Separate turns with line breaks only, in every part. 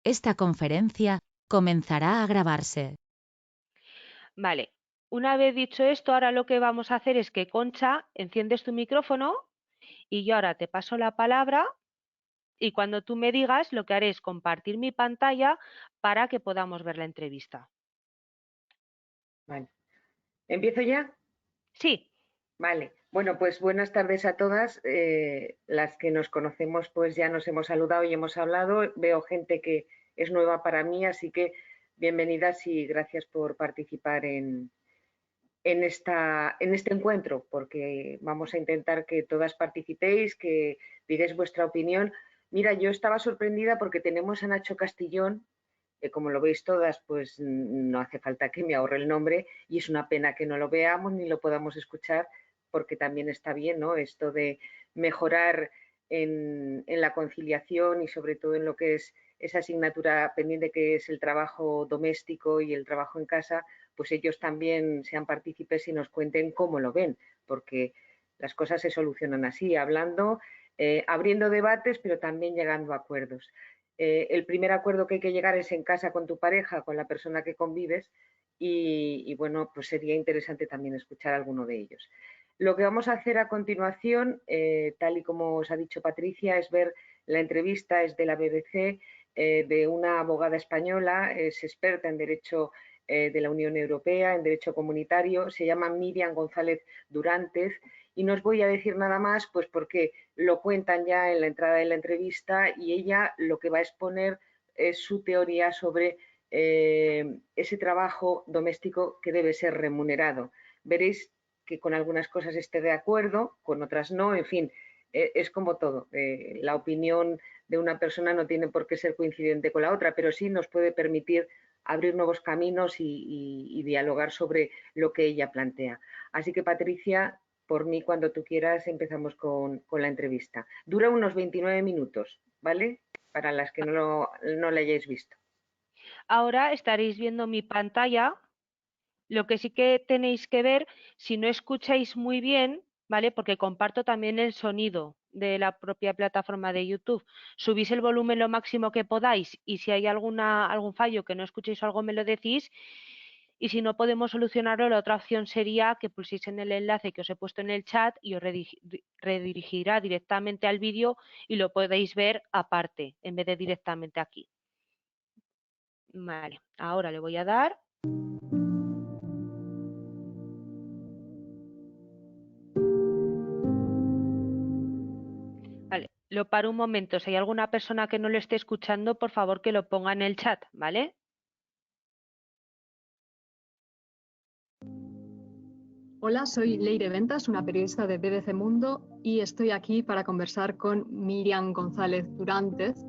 Esta conferencia comenzará a grabarse.
Vale, una vez dicho esto, ahora lo que vamos a hacer es que, Concha, enciendes tu micrófono y yo ahora te paso la palabra y cuando tú me digas, lo que haré es compartir mi pantalla para que podamos ver la entrevista.
Vale. ¿Empiezo ya?
Sí.
Vale. Bueno, pues buenas tardes a todas. Las que nos conocemos, pues ya nos hemos saludado y hemos hablado. Veo gente que es nueva para mí, así que bienvenidas y gracias por participar en este encuentro, porque vamos a intentar que todas participéis, que digáis vuestra opinión. Mira, yo estaba sorprendida porque tenemos a Nacho Castillón, como lo veis todas, pues no hace falta que me ahorre el nombre y es una pena que no lo veamos ni lo podamos escuchar, porque también está bien, ¿no? Esto de mejorar en la conciliación y sobre todo en lo que es esa asignatura pendiente que es el trabajo doméstico y el trabajo en casa, pues ellos también sean partícipes y nos cuenten cómo lo ven, porque las cosas se solucionan así, hablando, abriendo debates, pero también llegando a acuerdos. El primer acuerdo que hay que llegar es en casa con tu pareja, con la persona que convives y bueno, pues sería interesante también escuchar alguno de ellos. Lo que vamos a hacer a continuación, tal y como os ha dicho Patricia, es ver la entrevista, es de la BBC, de una abogada española, es experta en Derecho de la Unión Europea, en Derecho Comunitario, se llama Miriam González Durantes y no os voy a decir nada más, pues porque lo cuentan ya en la entrada de la entrevista y ella lo que va a exponer es su teoría sobre ese trabajo doméstico que debe ser remunerado. Veréis que con algunas cosas esté de acuerdo, con otras no, en fin, es como todo. La opinión de una persona no tiene por qué ser coincidente con la otra, pero sí nos puede permitir abrir nuevos caminos y dialogar sobre lo que ella plantea. Así que, Patricia, por mí, cuando tú quieras, empezamos con la entrevista. Dura unos 29 minutos, ¿vale? Para las que no la hayáis visto.
Ahora estaréis viendo mi pantalla. Lo que sí que tenéis que ver, si no escucháis muy bien, ¿vale? Porque comparto también el sonido de la propia plataforma de YouTube. Subís el volumen lo máximo que podáis y si hay algún fallo que no escuchéis o algo me lo decís. Y si no podemos solucionarlo, la otra opción sería que pulséis en el enlace que os he puesto en el chat y os redirigirá directamente al vídeo y lo podéis ver aparte, en vez de directamente aquí. Vale, ahora le voy a dar. Vale, lo paro un momento. Si hay alguna persona que no lo esté escuchando, por favor que lo ponga en el chat, ¿vale?
Hola, soy Leire Ventas, una periodista de BBC Mundo y estoy aquí para conversar con Miriam González Durantes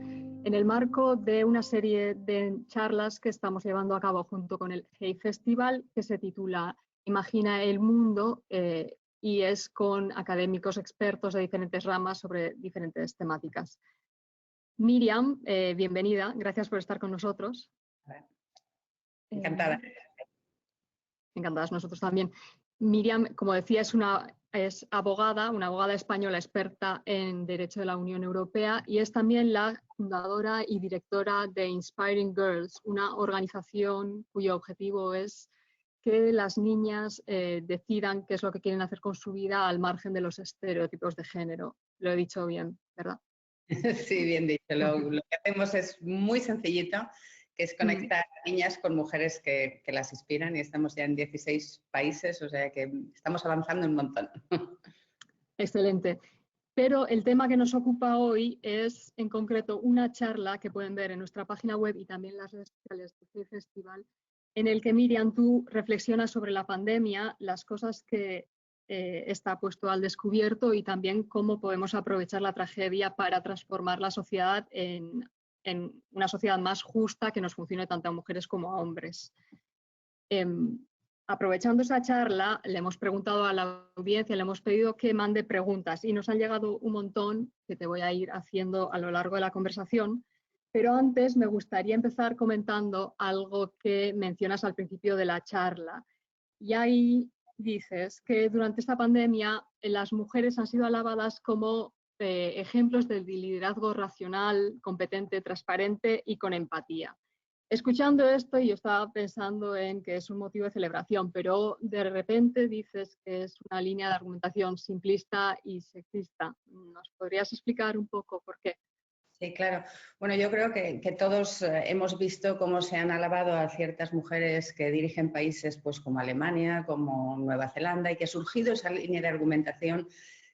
en el marco de una serie de charlas que estamos llevando a cabo junto con el Hey Festival que se titula Imagina el Mundo y es con académicos expertos de diferentes ramas sobre diferentes temáticas. Miriam, bienvenida, gracias por estar con nosotros.
Encantada.
Encantadas nosotros también. Miriam, como decía, es abogada, una abogada española experta en Derecho de la Unión Europea y es también la fundadora y directora de Inspiring Girls, una organización cuyo objetivo es que las niñas decidan qué es lo que quieren hacer con su vida al margen de los estereotipos de género. Lo he dicho bien, ¿verdad?
Sí, bien dicho. Lo que hacemos es muy sencillito, que es conectar niñas con mujeres que las inspiran y estamos ya en 16 países, o sea que estamos avanzando un montón.
Excelente. Pero el tema que nos ocupa hoy es, en concreto, una charla que pueden ver en nuestra página web y también en las redes sociales del festival, en el que, Miriam, tú reflexionas sobre la pandemia, las cosas que está puesto al descubierto y también cómo podemos aprovechar la tragedia para transformar la sociedad en una sociedad más justa que nos funcione tanto a mujeres como a hombres. Aprovechando esa charla, le hemos preguntado a la audiencia, le hemos pedido que mande preguntas y nos han llegado un montón que te voy a ir haciendo a lo largo de la conversación. Pero antes me gustaría empezar comentando algo que mencionas al principio de la charla. Y ahí dices que durante esta pandemia las mujeres han sido alabadas como ejemplos de liderazgo racional, competente, transparente y con empatía. Escuchando esto, yo estaba pensando en que es un motivo de celebración, pero de repente dices que es una línea de argumentación simplista y sexista. ¿Nos podrías explicar un poco por qué?
Sí, claro. Bueno, yo creo que todos hemos visto cómo se han alabado a ciertas mujeres que dirigen países pues, como Alemania, como Nueva Zelanda, y que ha surgido esa línea de argumentación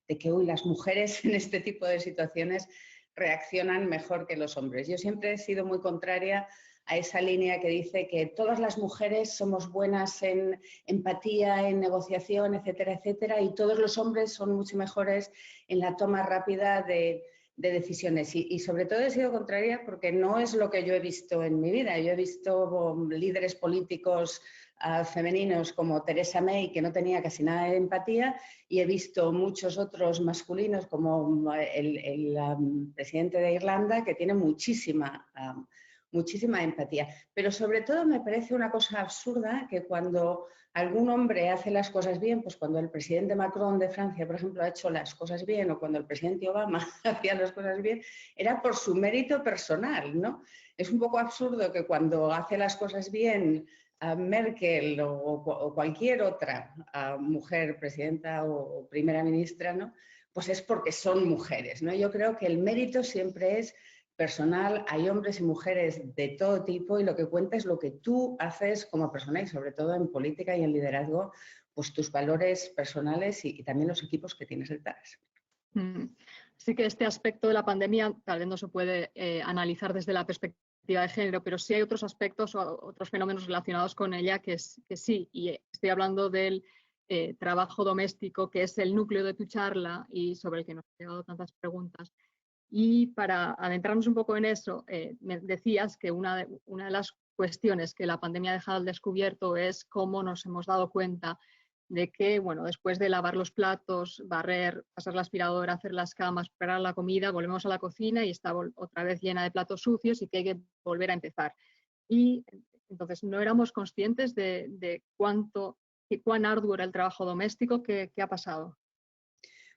de que hoy las mujeres en este tipo de situaciones reaccionan mejor que los hombres. Yo siempre he sido muy contraria a esa línea que dice que todas las mujeres somos buenas en empatía, en negociación, etcétera, etcétera, y todos los hombres son mucho mejores en la toma rápida de decisiones. Y sobre todo he sido contraria porque no es lo que yo he visto en mi vida. Yo he visto líderes políticos femeninos como Theresa May, que no tenía casi nada de empatía, y he visto muchos otros masculinos como el presidente de Irlanda, que tiene muchísima empatía. Pero sobre todo me parece una cosa absurda que cuando algún hombre hace las cosas bien, pues cuando el presidente Macron de Francia, por ejemplo, ha hecho las cosas bien, o cuando el presidente Obama hacía las cosas bien, era por su mérito personal, ¿no? Es un poco absurdo que cuando hace las cosas bien Merkel o cualquier otra mujer presidenta o primera ministra, ¿no? Pues es porque son mujeres, ¿no? Yo creo que el mérito siempre es personal, hay hombres y mujeres de todo tipo y lo que cuenta es lo que tú haces como persona y sobre todo en política y en liderazgo, pues tus valores personales y también los equipos que tienes detrás.
Sí que este aspecto de la pandemia tal vez no se puede analizar desde la perspectiva de género, pero sí hay otros aspectos o otros fenómenos relacionados con ella que sí, y estoy hablando del trabajo doméstico, que es el núcleo de tu charla y sobre el que nos han llegado tantas preguntas. Y para adentrarnos un poco en eso, me decías que una de las cuestiones que la pandemia ha dejado al descubierto es cómo nos hemos dado cuenta de que, bueno, después de lavar los platos, barrer, pasar la aspiradora, hacer las camas, preparar la comida, volvemos a la cocina y está otra vez llena de platos sucios y que hay que volver a empezar. Y entonces no éramos conscientes de cuán arduo era el trabajo doméstico. ¿Qué ha pasado?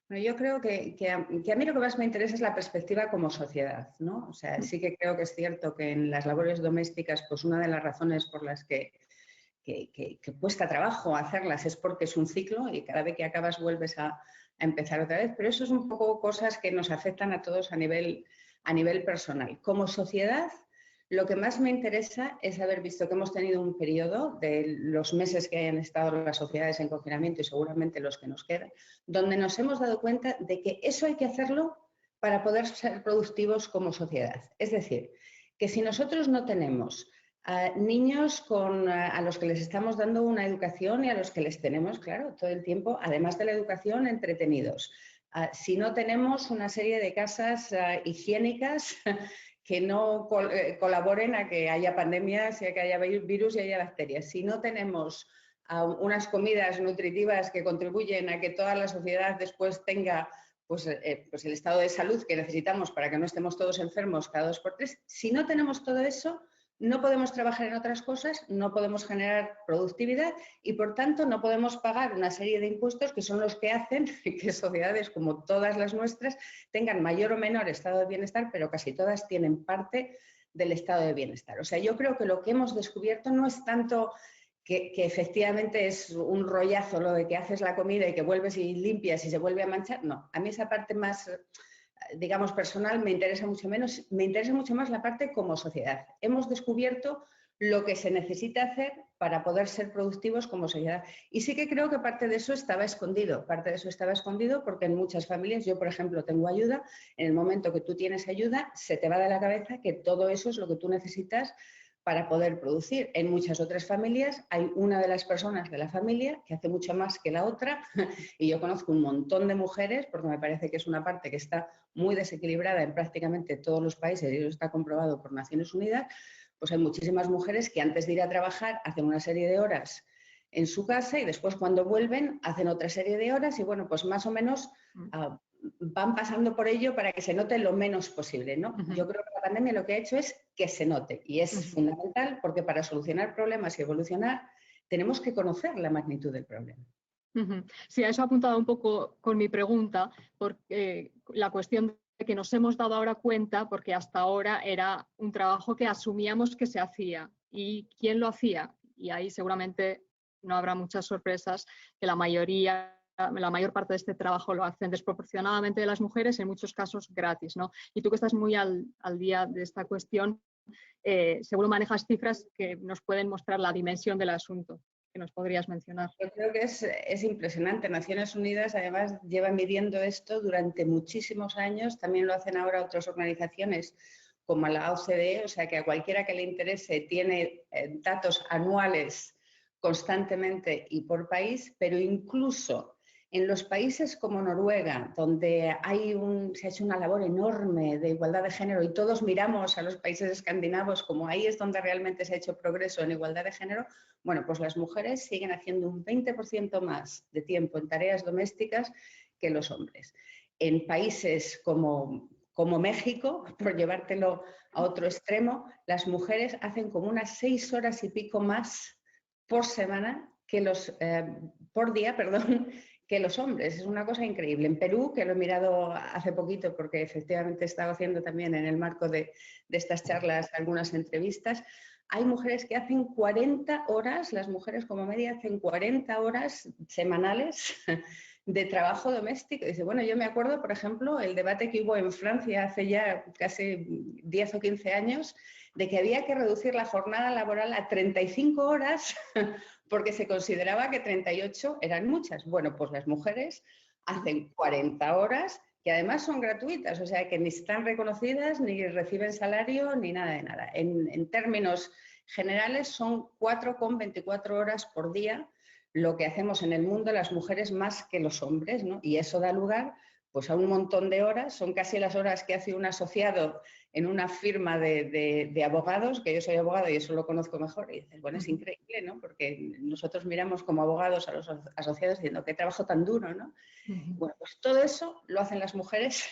Bueno, yo creo que a mí lo que más me interesa es la perspectiva como sociedad, ¿no? O sea, sí que creo que es cierto que en las labores domésticas, pues una de las razones por las que cuesta trabajo hacerlas es porque es un ciclo y cada vez que acabas vuelves a empezar otra vez, pero eso es un poco cosas que nos afectan a todos a nivel personal. Como sociedad, lo que más me interesa es haber visto que hemos tenido un periodo de los meses que hayan estado las sociedades en confinamiento y seguramente los que nos quedan, donde nos hemos dado cuenta de que eso hay que hacerlo para poder ser productivos como sociedad. Es decir, que si nosotros no tenemos niños a los que les estamos dando una educación y a los que les tenemos, claro, todo el tiempo, además de la educación, entretenidos. Si no tenemos una serie de casas higiénicas que no colaboren a que haya pandemias y a que haya virus y haya bacterias. Si no tenemos unas comidas nutritivas que contribuyen a que toda la sociedad después tenga pues el estado de salud que necesitamos para que no estemos todos enfermos cada 2 por 3, si no tenemos todo eso, no podemos trabajar en otras cosas, no podemos generar productividad y, por tanto, no podemos pagar una serie de impuestos que son los que hacen que sociedades como todas las nuestras tengan mayor o menor estado de bienestar, pero casi todas tienen parte del estado de bienestar. O sea, yo creo que lo que hemos descubierto no es tanto que efectivamente es un rollazo lo de que haces la comida y que vuelves y limpias y se vuelve a manchar. No, a mí esa parte más, digamos, personal me interesa mucho menos, me interesa mucho más la parte como sociedad. Hemos descubierto lo que se necesita hacer para poder ser productivos como sociedad. Y sí que creo que parte de eso estaba escondido. Parte de eso estaba escondido porque en muchas familias, yo por ejemplo tengo ayuda, en el momento que tú tienes ayuda, se te va de la cabeza que todo eso es lo que tú necesitas para poder producir. En muchas otras familias hay una de las personas de la familia que hace mucho más que la otra y yo conozco un montón de mujeres, porque me parece que es una parte que está muy desequilibrada en prácticamente todos los países y eso está comprobado por Naciones Unidas, pues hay muchísimas mujeres que antes de ir a trabajar hacen una serie de horas en su casa y después cuando vuelven hacen otra serie de horas y bueno, pues más o menos van pasando por ello para que se note lo menos posible, ¿no? Yo creo que la pandemia lo que ha hecho es que se note y es fundamental porque para solucionar problemas y evolucionar tenemos que conocer la magnitud del problema.
Sí, a eso he apuntado un poco con mi pregunta, porque la cuestión de que nos hemos dado ahora cuenta, porque hasta ahora era un trabajo que asumíamos que se hacía. ¿Y quién lo hacía? Y ahí seguramente no habrá muchas sorpresas, que la mayor parte de este trabajo lo hacen desproporcionadamente las mujeres, en muchos casos gratis, ¿no? Y tú que estás muy al día de esta cuestión, seguro manejas cifras que nos pueden mostrar la dimensión del asunto, que nos podrías mencionar.
Yo creo que es impresionante. Naciones Unidas, además, lleva midiendo esto durante muchísimos años. También lo hacen ahora otras organizaciones como la OCDE, o sea que a cualquiera que le interese tiene datos anuales constantemente y por país, pero incluso en los países como Noruega, donde se ha hecho una labor enorme de igualdad de género y todos miramos a los países escandinavos como ahí es donde realmente se ha hecho progreso en igualdad de género, bueno, pues las mujeres siguen haciendo un 20% más de tiempo en tareas domésticas que los hombres. En países como México, por llevártelo a otro extremo, las mujeres hacen como unas 6 horas y pico más por semana por día, que los hombres. Es una cosa increíble. En Perú, que lo he mirado hace poquito porque efectivamente he estado haciendo también en el marco de estas charlas algunas entrevistas, hay mujeres que hacen 40 horas, las mujeres como media hacen 40 horas semanales de trabajo doméstico. Dice, bueno, yo me acuerdo, por ejemplo, el debate que hubo en Francia hace ya casi 10 o 15 años, de que había que reducir la jornada laboral a 35 horas porque se consideraba que 38 eran muchas. Bueno, pues las mujeres hacen 40 horas que además son gratuitas, o sea que ni están reconocidas, ni reciben salario, ni nada de nada. En términos generales son 4,24 horas por día lo que hacemos en el mundo las mujeres más que los hombres, ¿no? Y eso da lugar pues, a un montón de horas, son casi las horas que hace un asociado en una firma de abogados, que yo soy abogado y eso lo conozco mejor, y dices, bueno, es increíble, ¿no? Porque nosotros miramos como abogados a los asociados diciendo, qué trabajo tan duro, ¿no? Bueno, pues todo eso lo hacen las mujeres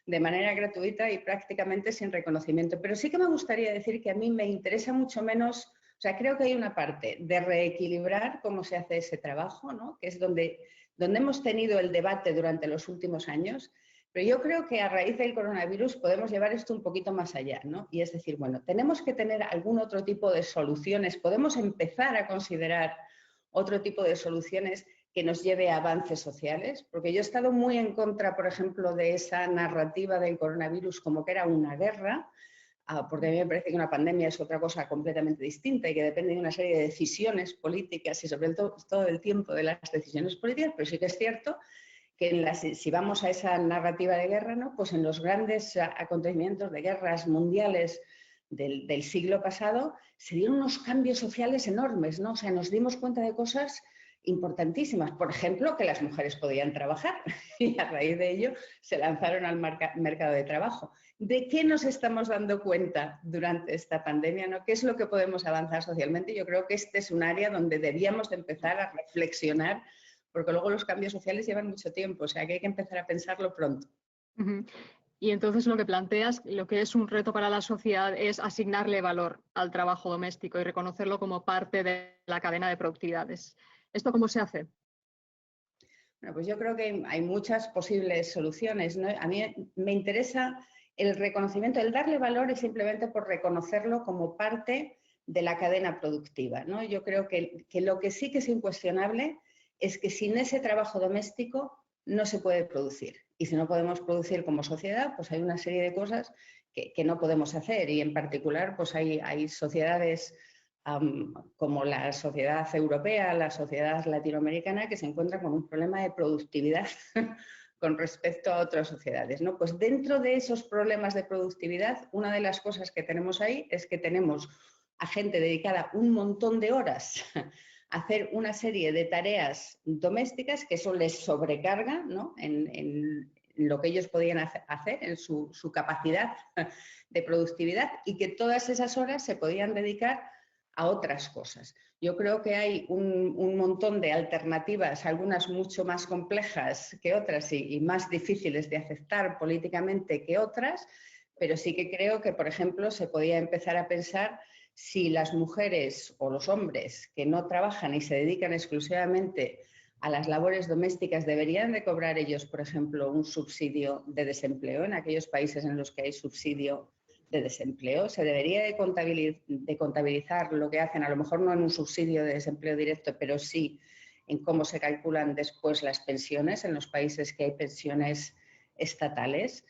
de manera gratuita y prácticamente sin reconocimiento. Pero sí que me gustaría decir que a mí me interesa mucho menos, o sea, creo que hay una parte de reequilibrar cómo se hace ese trabajo, ¿no? Que es donde hemos tenido el debate durante los últimos años, pero yo creo que a raíz del coronavirus podemos llevar esto un poquito más allá, ¿no? Y es decir, bueno, tenemos que tener algún otro tipo de soluciones, podemos empezar a considerar otro tipo de soluciones que nos lleve a avances sociales, porque yo he estado muy en contra, por ejemplo, de esa narrativa del coronavirus como que era una guerra, porque a mí me parece que una pandemia es otra cosa completamente distinta y que depende de una serie de decisiones políticas y sobre todo el tiempo de las decisiones políticas, pero sí que es cierto que si vamos a esa narrativa de guerra, ¿no? Pues en los grandes acontecimientos de guerras mundiales del siglo pasado se dieron unos cambios sociales enormes, ¿no? O sea, nos dimos cuenta de cosas importantísimas. Por ejemplo, que las mujeres podían trabajar y a raíz de ello se lanzaron al mercado de trabajo. ¿De qué nos estamos dando cuenta durante esta pandemia, ¿no? ¿Qué es lo que podemos avanzar socialmente? Yo creo que este es un área donde debíamos de empezar a reflexionar, porque luego los cambios sociales llevan mucho tiempo, o sea que hay que empezar a pensarlo pronto.
Y entonces lo que planteas, lo que es un reto para la sociedad es asignarle valor al trabajo doméstico y reconocerlo como parte de la cadena de productividades. ¿Esto cómo se hace?
Bueno, pues yo creo que hay muchas posibles soluciones, ¿no? A mí me interesa el reconocimiento, el darle valor es simplemente por reconocerlo como parte de la cadena productiva, ¿no? Yo creo que lo que sí que es incuestionable es que sin ese trabajo doméstico no se puede producir. Y si no podemos producir como sociedad, pues hay una serie de cosas que no podemos hacer. Y en particular, pues hay sociedades como la sociedad europea, la sociedad latinoamericana, que se encuentran con un problema de productividad con respecto a otras sociedades, ¿no? Pues dentro de esos problemas de productividad, una de las cosas que tenemos ahí es que tenemos a gente dedicada un montón de horas a hacer una serie de tareas domésticas que eso les sobrecarga, ¿no? en lo que ellos podían hacer, en su capacidad de productividad, y que todas esas horas se podían dedicar a otras cosas. Yo creo que hay un montón de alternativas, algunas mucho más complejas que otras y más difíciles de aceptar políticamente que otras, pero sí que creo que, por ejemplo, se podía empezar a pensar si las mujeres o los hombres que no trabajan y se dedican exclusivamente a las labores domésticas, ¿deberían de cobrar ellos, por ejemplo, un subsidio de desempleo en aquellos países en los que hay subsidio de desempleo? ¿Se debería de contabilizar lo que hacen, a lo mejor no en un subsidio de desempleo directo, pero sí en cómo se calculan después las pensiones en los países que hay pensiones estatales?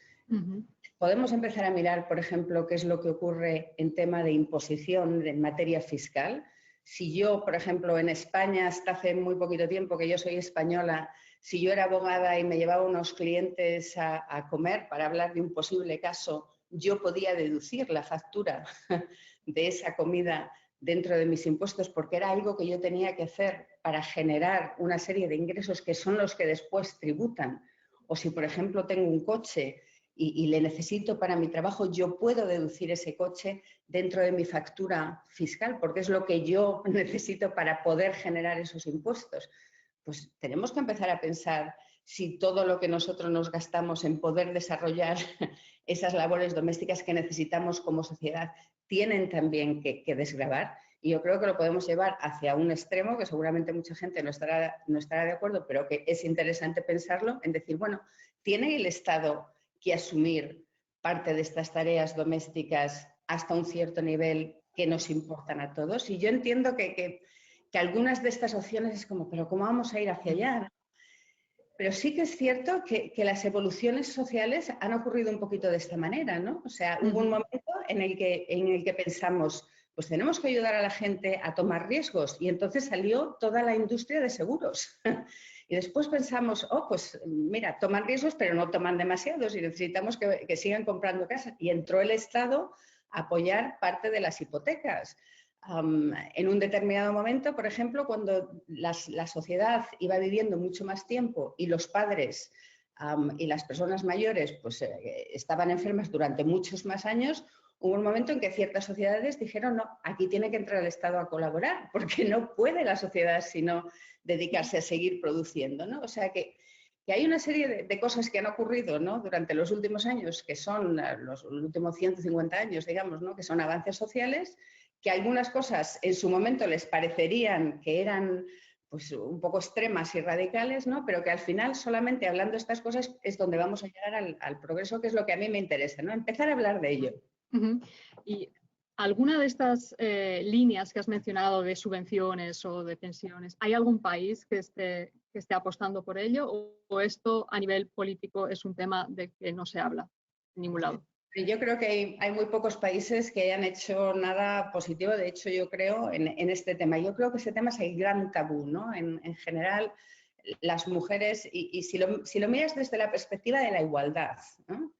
Podemos empezar a mirar, por ejemplo, qué es lo que ocurre en tema de imposición en materia fiscal. Si yo, por ejemplo, en España, hasta hace muy poquito tiempo que yo soy española, si yo era abogada y me llevaba unos clientes a comer para hablar de un posible caso, yo podía deducir la factura de esa comida dentro de mis impuestos porque era algo que yo tenía que hacer para generar una serie de ingresos que son los que después tributan. O si, por ejemplo, tengo un coche y le necesito para mi trabajo, yo puedo deducir ese coche dentro de mi factura fiscal porque es lo que yo necesito para poder generar esos impuestos. Pues tenemos que empezar a pensar si todo lo que nosotros nos gastamos en poder desarrollar esas labores domésticas que necesitamos como sociedad tienen también que desgravar. Y yo creo que lo podemos llevar hacia un extremo que seguramente mucha gente no estará de acuerdo, pero que es interesante pensarlo, en decir, bueno, ¿tiene el Estado que asumir parte de estas tareas domésticas hasta un cierto nivel que nos importan a todos? Y yo entiendo que algunas de estas opciones es como, pero ¿cómo vamos a ir hacia allá? Pero sí que es cierto que las evoluciones sociales han ocurrido un poquito de esta manera, ¿no? O sea, hubo un momento en el que pensamos, pues tenemos que ayudar a la gente a tomar riesgos y entonces salió toda la industria de seguros. Y después pensamos, pues mira, toman riesgos pero no toman demasiados y necesitamos que sigan comprando casas. Y entró el Estado a apoyar parte de las hipotecas. En un determinado momento, por ejemplo, cuando la sociedad iba viviendo mucho más tiempo y los padres y las personas mayores pues, estaban enfermas durante muchos más años, hubo un momento en que ciertas sociedades dijeron, no, aquí tiene que entrar el Estado a colaborar, porque no puede la sociedad sino dedicarse a seguir produciendo, ¿no? O sea que hay una serie de cosas que han ocurrido, ¿no?, durante los últimos años, que son los últimos 150 años, digamos, ¿no?, que son avances sociales, que algunas cosas en su momento les parecerían que eran pues, un poco extremas y radicales, ¿no?, pero que al final solamente hablando de estas cosas es donde vamos a llegar al progreso, que es lo que a mí me interesa, ¿no?, empezar a hablar de ello.
Y alguna de estas líneas que has mencionado de subvenciones o de pensiones, ¿hay algún país que esté apostando por ello o esto a nivel político es un tema de que no se habla en ningún lado?
Yo creo que hay muy pocos países que hayan hecho nada positivo, de hecho yo creo, en este tema. Yo creo que ese tema es el gran tabú, ¿no? En general, las mujeres, y si lo miras desde la perspectiva de la igualdad, ¿no?,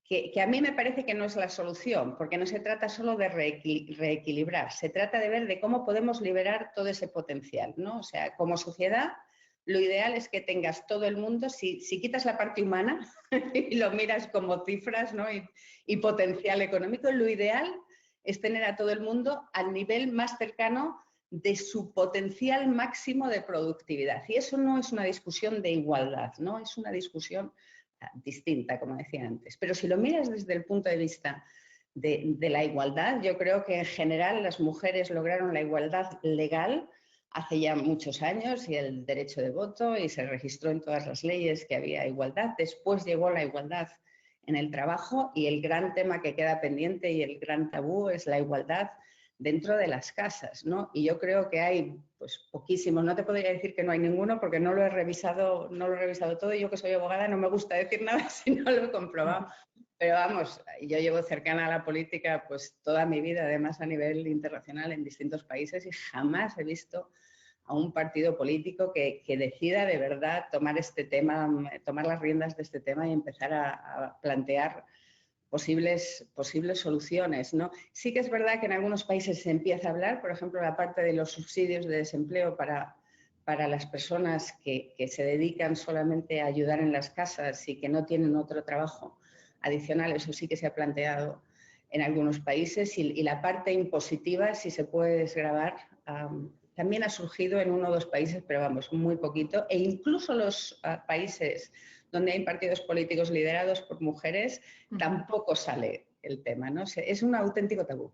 que a mí me parece que no es la solución, porque no se trata solo de reequilibrar, se trata de ver de cómo podemos liberar todo ese potencial, ¿no? O sea, como sociedad, lo ideal es que tengas todo el mundo, si quitas la parte humana y lo miras como cifras, ¿no?, y potencial económico, lo ideal es tener a todo el mundo al nivel más cercano de su potencial máximo de productividad. Y eso no es una discusión de igualdad, ¿no?, es una discusión distinta, como decía antes. Pero si lo miras desde el punto de vista de la igualdad, yo creo que en general las mujeres lograron la igualdad legal hace ya muchos años y el derecho de voto y se registró en todas las leyes que había igualdad. Después llegó la igualdad en el trabajo y el gran tema que queda pendiente y el gran tabú es la igualdad dentro de las casas, ¿no? Y yo creo que hay pues poquísimos, no te podría decir que no hay ninguno porque no lo he revisado todo. Yo que soy abogada no me gusta decir nada si no lo he comprobado. Pero vamos, yo llevo cercana a la política pues toda mi vida, además a nivel internacional en distintos países y jamás he visto a un partido político que decida de verdad tomar este tema, tomar las riendas de este tema y empezar a plantear posibles soluciones, ¿no? Sí que es verdad que en algunos países se empieza a hablar, por ejemplo, la parte de los subsidios de desempleo para las personas que se dedican solamente a ayudar en las casas y que no tienen otro trabajo adicional, eso sí que se ha planteado en algunos países y la parte impositiva, si se puede desgravar, también ha surgido en 1 o 2 países, pero vamos, muy poquito, e incluso los países donde hay partidos políticos liderados por mujeres, tampoco sale el tema, ¿no? Es un auténtico tabú.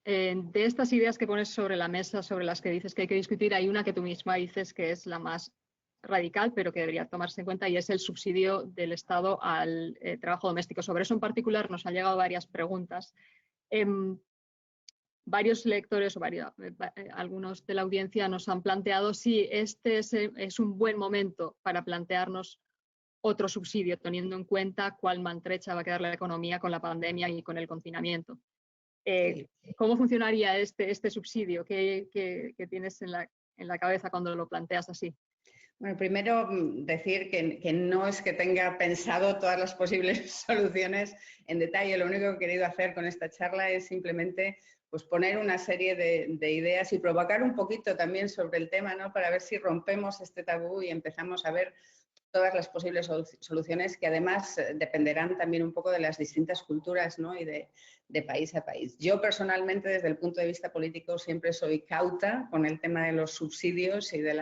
De estas ideas que pones sobre la mesa, sobre las que dices que hay que discutir, hay una que tú misma dices que es la más radical, pero que debería tomarse en cuenta, y es el subsidio del Estado al trabajo doméstico. Sobre eso en particular nos han llegado varias preguntas. Varios lectores o algunos de la audiencia nos han planteado si este es un buen momento para plantearnos otro subsidio, teniendo en cuenta cuál maltrecha va a quedar la economía con la pandemia y con el confinamiento. ¿Cómo funcionaría este subsidio? ¿Qué tienes en la cabeza cuando lo planteas así?
Bueno, primero decir que no es que tenga pensado todas las posibles soluciones en detalle. Lo único que he querido hacer con esta charla es simplemente pues, poner una serie de ideas y provocar un poquito también sobre el tema, ¿no? Para ver si rompemos este tabú y empezamos a ver todas las posibles soluciones, que además dependerán también un poco de las distintas culturas, ¿no? Y de país a país. Yo personalmente, desde el punto de vista político, siempre soy cauta con el tema de los subsidios y de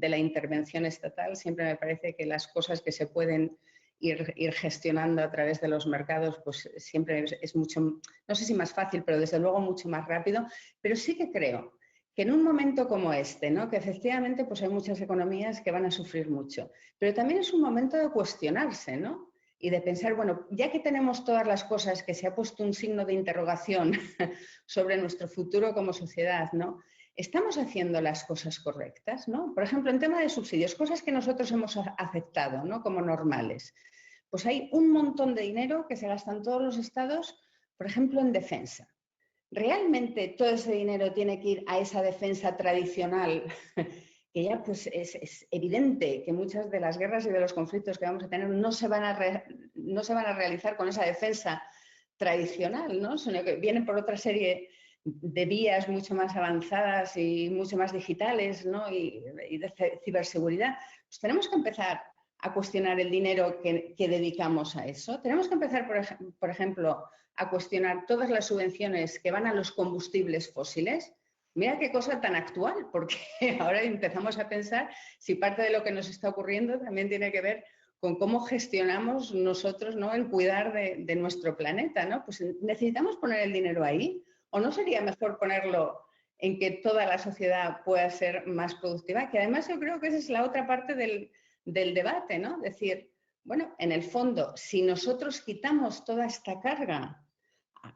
la intervención estatal. Siempre me parece que las cosas que se pueden ir gestionando a través de los mercados, pues siempre es mucho, no sé si más fácil, pero desde luego mucho más rápido. Pero sí que creo que en un momento como este, ¿no? Que efectivamente pues hay muchas economías que van a sufrir mucho, pero también es un momento de cuestionarse, ¿no? Y de pensar, bueno, ya que tenemos todas las cosas, que se ha puesto un signo de interrogación sobre nuestro futuro como sociedad, ¿no? ¿Estamos haciendo las cosas correctas, ¿no? Por ejemplo, en tema de subsidios, cosas que nosotros hemos aceptado, ¿no? Como normales. Pues hay un montón de dinero que se gastan todos los estados, por ejemplo, en defensa. ¿Realmente todo ese dinero tiene que ir a esa defensa tradicional? Que ya pues es evidente que muchas de las guerras y de los conflictos que vamos a tener no se van a realizar con esa defensa tradicional, ¿no? Sino que vienen por otra serie de vías mucho más avanzadas y mucho más digitales, ¿no? y de ciberseguridad. Pues tenemos que empezar a cuestionar el dinero que dedicamos a eso. Tenemos que empezar, por ejemplo, a cuestionar todas las subvenciones que van a los combustibles fósiles. Mira qué cosa tan actual, porque ahora empezamos a pensar si parte de lo que nos está ocurriendo también tiene que ver con cómo gestionamos nosotros, ¿no? El cuidar de nuestro planeta, ¿no? Pues necesitamos poner el dinero ahí, ¿o no sería mejor ponerlo en que toda la sociedad pueda ser más productiva? Que además yo creo que esa es la otra parte del debate, ¿no? Decir, bueno, en el fondo, si nosotros quitamos toda esta carga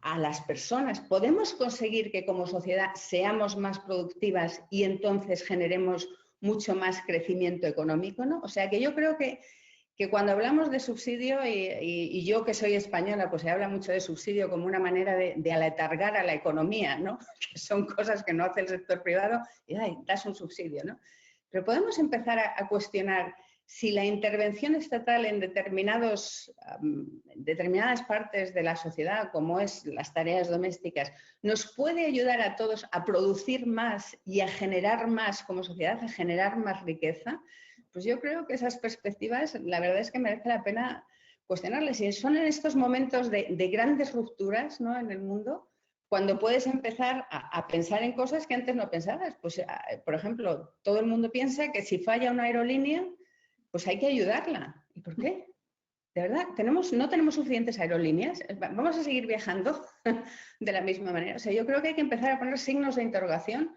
a las personas, podemos conseguir que como sociedad seamos más productivas y entonces generemos mucho más crecimiento económico, ¿no? O sea que yo creo que cuando hablamos de subsidio, y yo que soy española, pues se habla mucho de subsidio como una manera de aletargar a la economía, ¿no? Que son cosas que no hace el sector privado y ay, das un subsidio, ¿no? Pero podemos empezar a cuestionar si la intervención estatal en determinadas partes de la sociedad, como es las tareas domésticas, nos puede ayudar a todos a producir más y a generar más como sociedad, a generar más riqueza. Pues yo creo que esas perspectivas, la verdad es que merece la pena cuestionarles. Y son en estos momentos de grandes rupturas, ¿no? En el mundo, cuando puedes empezar a pensar en cosas que antes no pensabas. Pues, por ejemplo, todo el mundo piensa que si falla una aerolínea, pues hay que ayudarla. ¿Y por qué? De verdad, no tenemos suficientes aerolíneas. Vamos a seguir viajando de la misma manera. O sea, yo creo que hay que empezar a poner signos de interrogación.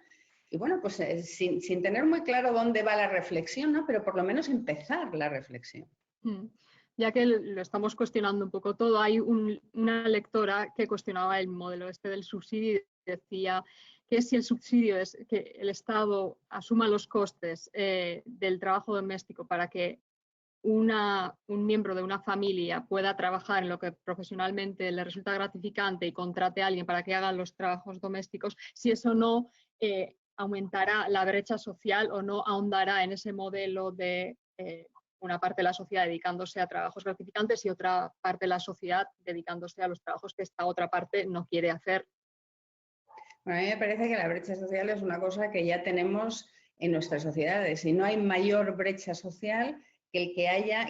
Y bueno, pues sin tener muy claro dónde va la reflexión, ¿no? Pero por lo menos empezar la reflexión.
Ya que lo estamos cuestionando un poco todo, hay una lectora que cuestionaba el modelo del subsidio y decía que si el subsidio es que el Estado asuma los costes del trabajo doméstico para que un miembro de una familia pueda trabajar en lo que profesionalmente le resulta gratificante y contrate a alguien para que haga los trabajos domésticos, si eso no aumentará la brecha social o no ahondará en ese modelo de una parte de la sociedad dedicándose a trabajos gratificantes y otra parte de la sociedad dedicándose a los trabajos que esta otra parte no quiere hacer.
Bueno, a mí me parece que la brecha social es una cosa que ya tenemos en nuestras sociedades y no hay mayor brecha social que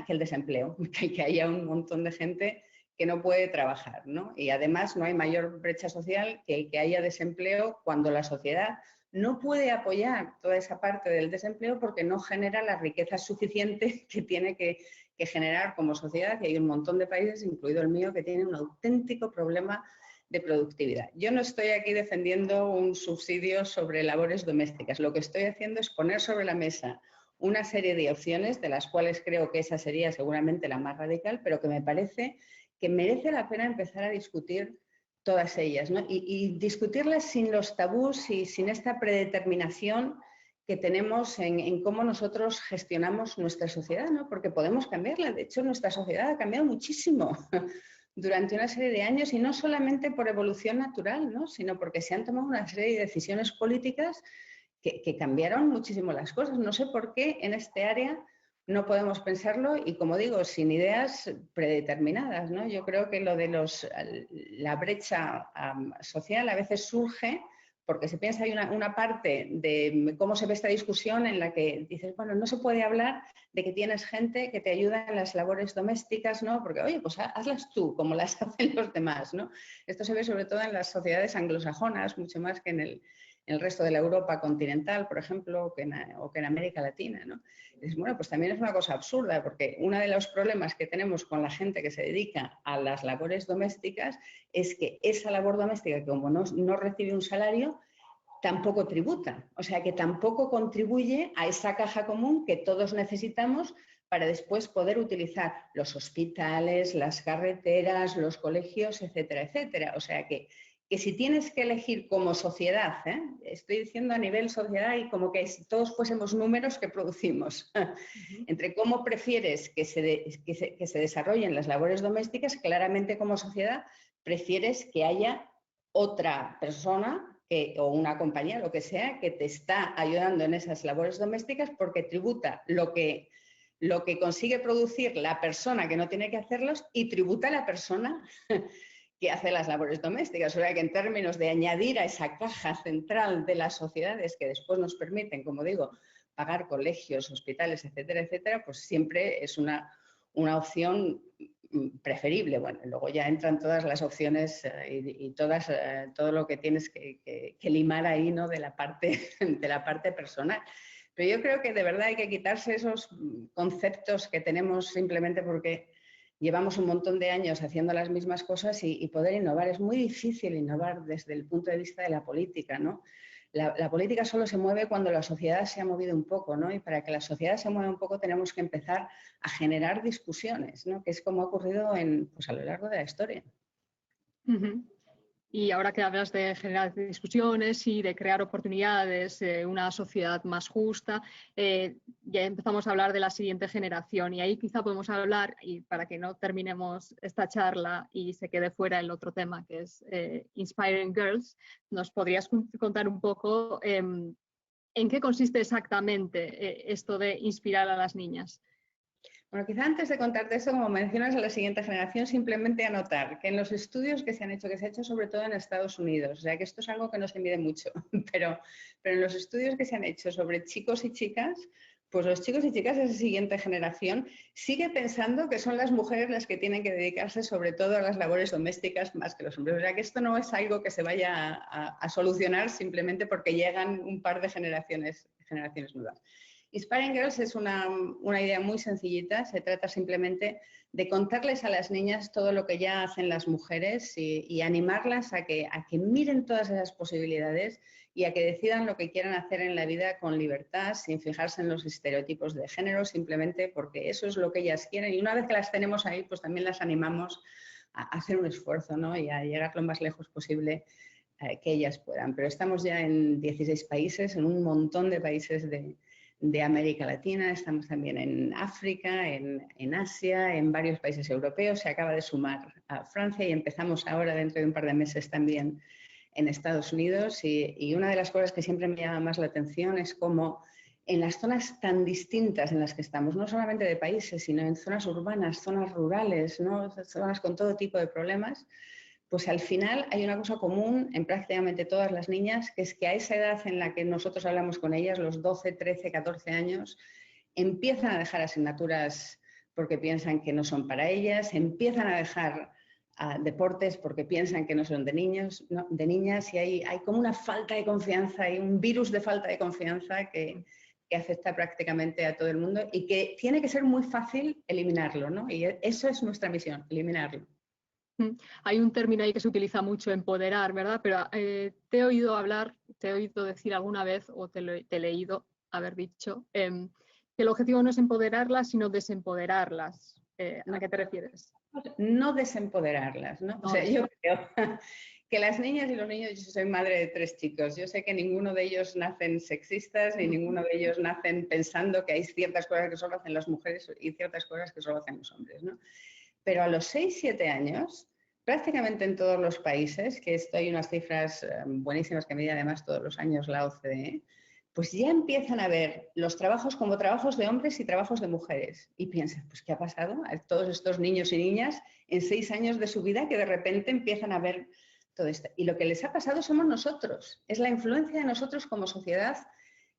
el desempleo, que haya un montón de gente que no puede trabajar, ¿no? Y además no hay mayor brecha social que el que haya desempleo cuando la sociedad no puede apoyar toda esa parte del desempleo porque no genera la riqueza suficiente que tiene que generar como sociedad, que hay un montón de países, incluido el mío, que tienen un auténtico problema de productividad. Yo no estoy aquí defendiendo un subsidio sobre labores domésticas. Lo que estoy haciendo es poner sobre la mesa una serie de opciones, de las cuales creo que esa sería seguramente la más radical, pero que me parece que merece la pena empezar a discutir todas ellas, ¿no? Y discutirlas sin los tabús y sin esta predeterminación que tenemos en cómo nosotros gestionamos nuestra sociedad, ¿no? Porque podemos cambiarla. De hecho, nuestra sociedad ha cambiado muchísimo durante una serie de años, y no solamente por evolución natural, ¿no? Sino porque se han tomado una serie de decisiones políticas que cambiaron muchísimo las cosas. No sé por qué en este área no podemos pensarlo, y como digo, sin ideas predeterminadas, ¿no? Yo creo que lo de la brecha social a veces surge porque se piensa, hay una parte de cómo se ve esta discusión en la que dices, bueno, no se puede hablar de que tienes gente que te ayuda en las labores domésticas, ¿no? Porque, oye, pues hazlas tú, como las hacen los demás, ¿no? Esto se ve sobre todo en las sociedades anglosajonas, mucho más que en el resto de la Europa continental, por ejemplo, o que en América Latina, ¿no? Y dices, bueno, pues también es una cosa absurda, porque uno de los problemas que tenemos con la gente que se dedica a las labores domésticas es que esa labor doméstica, como no recibe un salario, tampoco tributa, o sea que tampoco contribuye a esa caja común que todos necesitamos para después poder utilizar los hospitales, las carreteras, los colegios, etcétera, etcétera. O sea que si tienes que elegir como sociedad, estoy diciendo a nivel sociedad y como que si todos fuésemos números que producimos, entre cómo prefieres que se desarrollen las labores domésticas, claramente como sociedad prefieres que haya otra persona o una compañía, lo que sea, que te está ayudando en esas labores domésticas porque tributa lo que consigue producir la persona que no tiene que hacerlos y tributa la persona que hace las labores domésticas. O sea que en términos de añadir a esa caja central de las sociedades que después nos permiten, como digo, pagar colegios, hospitales, etcétera, etcétera, pues siempre es una opción preferible. Bueno, luego ya entran todas las opciones y todo lo que tienes que limar ahí, ¿no? de la parte personal. Pero yo creo que de verdad hay que quitarse esos conceptos que tenemos simplemente porque llevamos un montón de años haciendo las mismas cosas y poder innovar. Es muy difícil innovar desde el punto de vista de la política, ¿no? La política solo se mueve cuando la sociedad se ha movido un poco, ¿no? Y para que la sociedad se mueva un poco tenemos que empezar a generar discusiones, ¿no? Que es como ha ocurrido pues a lo largo de la historia.
Y ahora que hablas de generar discusiones y de crear oportunidades, una sociedad más justa, ya empezamos a hablar de la siguiente generación, y ahí quizá podemos hablar, y para que no terminemos esta charla y se quede fuera el otro tema que es Inspiring Girls, ¿nos podrías contar un poco en qué consiste exactamente esto de inspirar a las niñas?
Bueno, quizá antes de contarte eso, como mencionas a la siguiente generación, simplemente anotar que en los estudios que se han hecho sobre todo en Estados Unidos, o sea que esto es algo que no se mide mucho, pero en los estudios que se han hecho sobre chicos y chicas, pues los chicos y chicas de esa siguiente generación sigue pensando que son las mujeres las que tienen que dedicarse sobre todo a las labores domésticas más que los hombres. O sea que esto no es algo que se vaya a solucionar simplemente porque llegan un par de generaciones nuevas. Inspiring Girls es una idea muy sencillita. Se trata simplemente de contarles a las niñas todo lo que ya hacen las mujeres y animarlas a que miren todas esas posibilidades y a que decidan lo que quieran hacer en la vida con libertad, sin fijarse en los estereotipos de género, simplemente porque eso es lo que ellas quieren. Y una vez que las tenemos ahí, pues también las animamos a hacer un esfuerzo, ¿no? Y a llegar lo más lejos posible que ellas puedan. Pero estamos ya en 16 países, en un montón de países de América Latina, estamos también en África, en Asia, en varios países europeos. Se acaba de sumar a Francia y empezamos ahora dentro de un par de meses también en Estados Unidos. Y una de las cosas que siempre me llama más la atención es cómo en las zonas tan distintas en las que estamos, no solamente de países, sino en zonas urbanas, zonas rurales, ¿no? Zonas con todo tipo de problemas, pues al final hay una cosa común en prácticamente todas las niñas, que es que a esa edad en la que nosotros hablamos con ellas, los 12, 13, 14 años, empiezan a dejar asignaturas porque piensan que no son para ellas, empiezan a dejar deportes porque piensan que no son de niños, no, de niñas, y hay como una falta de confianza, hay un virus de falta de confianza que afecta prácticamente a todo el mundo y que tiene que ser muy fácil eliminarlo, ¿no? Y eso es nuestra misión, eliminarlo.
Hay un término ahí que se utiliza mucho, empoderar, ¿verdad? Pero te he oído hablar, te he oído decir alguna vez, o te he leído haber dicho, que el objetivo no es empoderarlas, sino desempoderarlas. ¿A qué te refieres?
No desempoderarlas, ¿no? O sea, yo creo que las niñas y los niños, yo soy madre de 3 chicos, yo sé que ninguno de ellos nacen sexistas ni ninguno de ellos nacen pensando que hay ciertas cosas que solo hacen las mujeres y ciertas cosas que solo hacen los hombres, ¿no? Pero a los 6, 7 años, prácticamente en todos los países, que esto hay unas cifras buenísimas que mide además todos los años la OCDE, pues ya empiezan a ver los trabajos como trabajos de hombres y trabajos de mujeres. Y piensan, pues ¿qué ha pasado a todos estos niños y niñas en 6 años de su vida que de repente empiezan a ver todo esto? Y lo que les ha pasado somos nosotros, es la influencia de nosotros como sociedad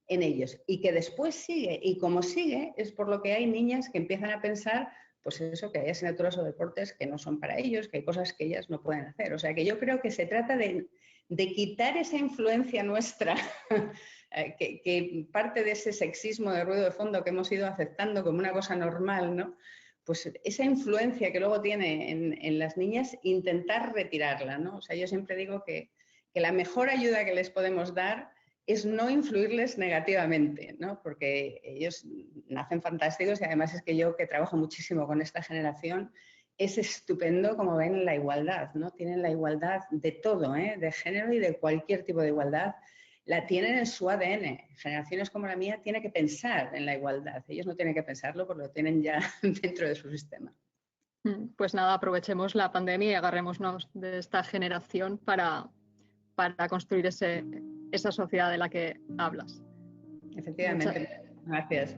en ellos. Y que después sigue, y como sigue, es por lo que hay niñas que empiezan a pensar, pues eso, que hay asignaturas o deportes que no son para ellos, que hay cosas que ellas no pueden hacer. O sea que yo creo que se trata de quitar esa influencia nuestra, que parte de ese sexismo de ruido de fondo que hemos ido aceptando como una cosa normal, ¿no? Pues esa influencia que luego tiene en las niñas, intentar retirarla, ¿no? O sea, yo siempre digo que la mejor ayuda que les podemos dar es no influirles negativamente, ¿no? Porque ellos nacen fantásticos y además es que yo, que trabajo muchísimo con esta generación, es estupendo como ven la igualdad, ¿no? Tienen la igualdad de todo, ¿eh? De género y de cualquier tipo de igualdad. La tienen en su ADN. Generaciones como la mía tienen que pensar en la igualdad. Ellos no tienen que pensarlo porque lo tienen ya dentro de su sistema.
Pues nada, aprovechemos la pandemia y agarrémonos de esta generación para construir esa sociedad de la que hablas.
Efectivamente, gracias.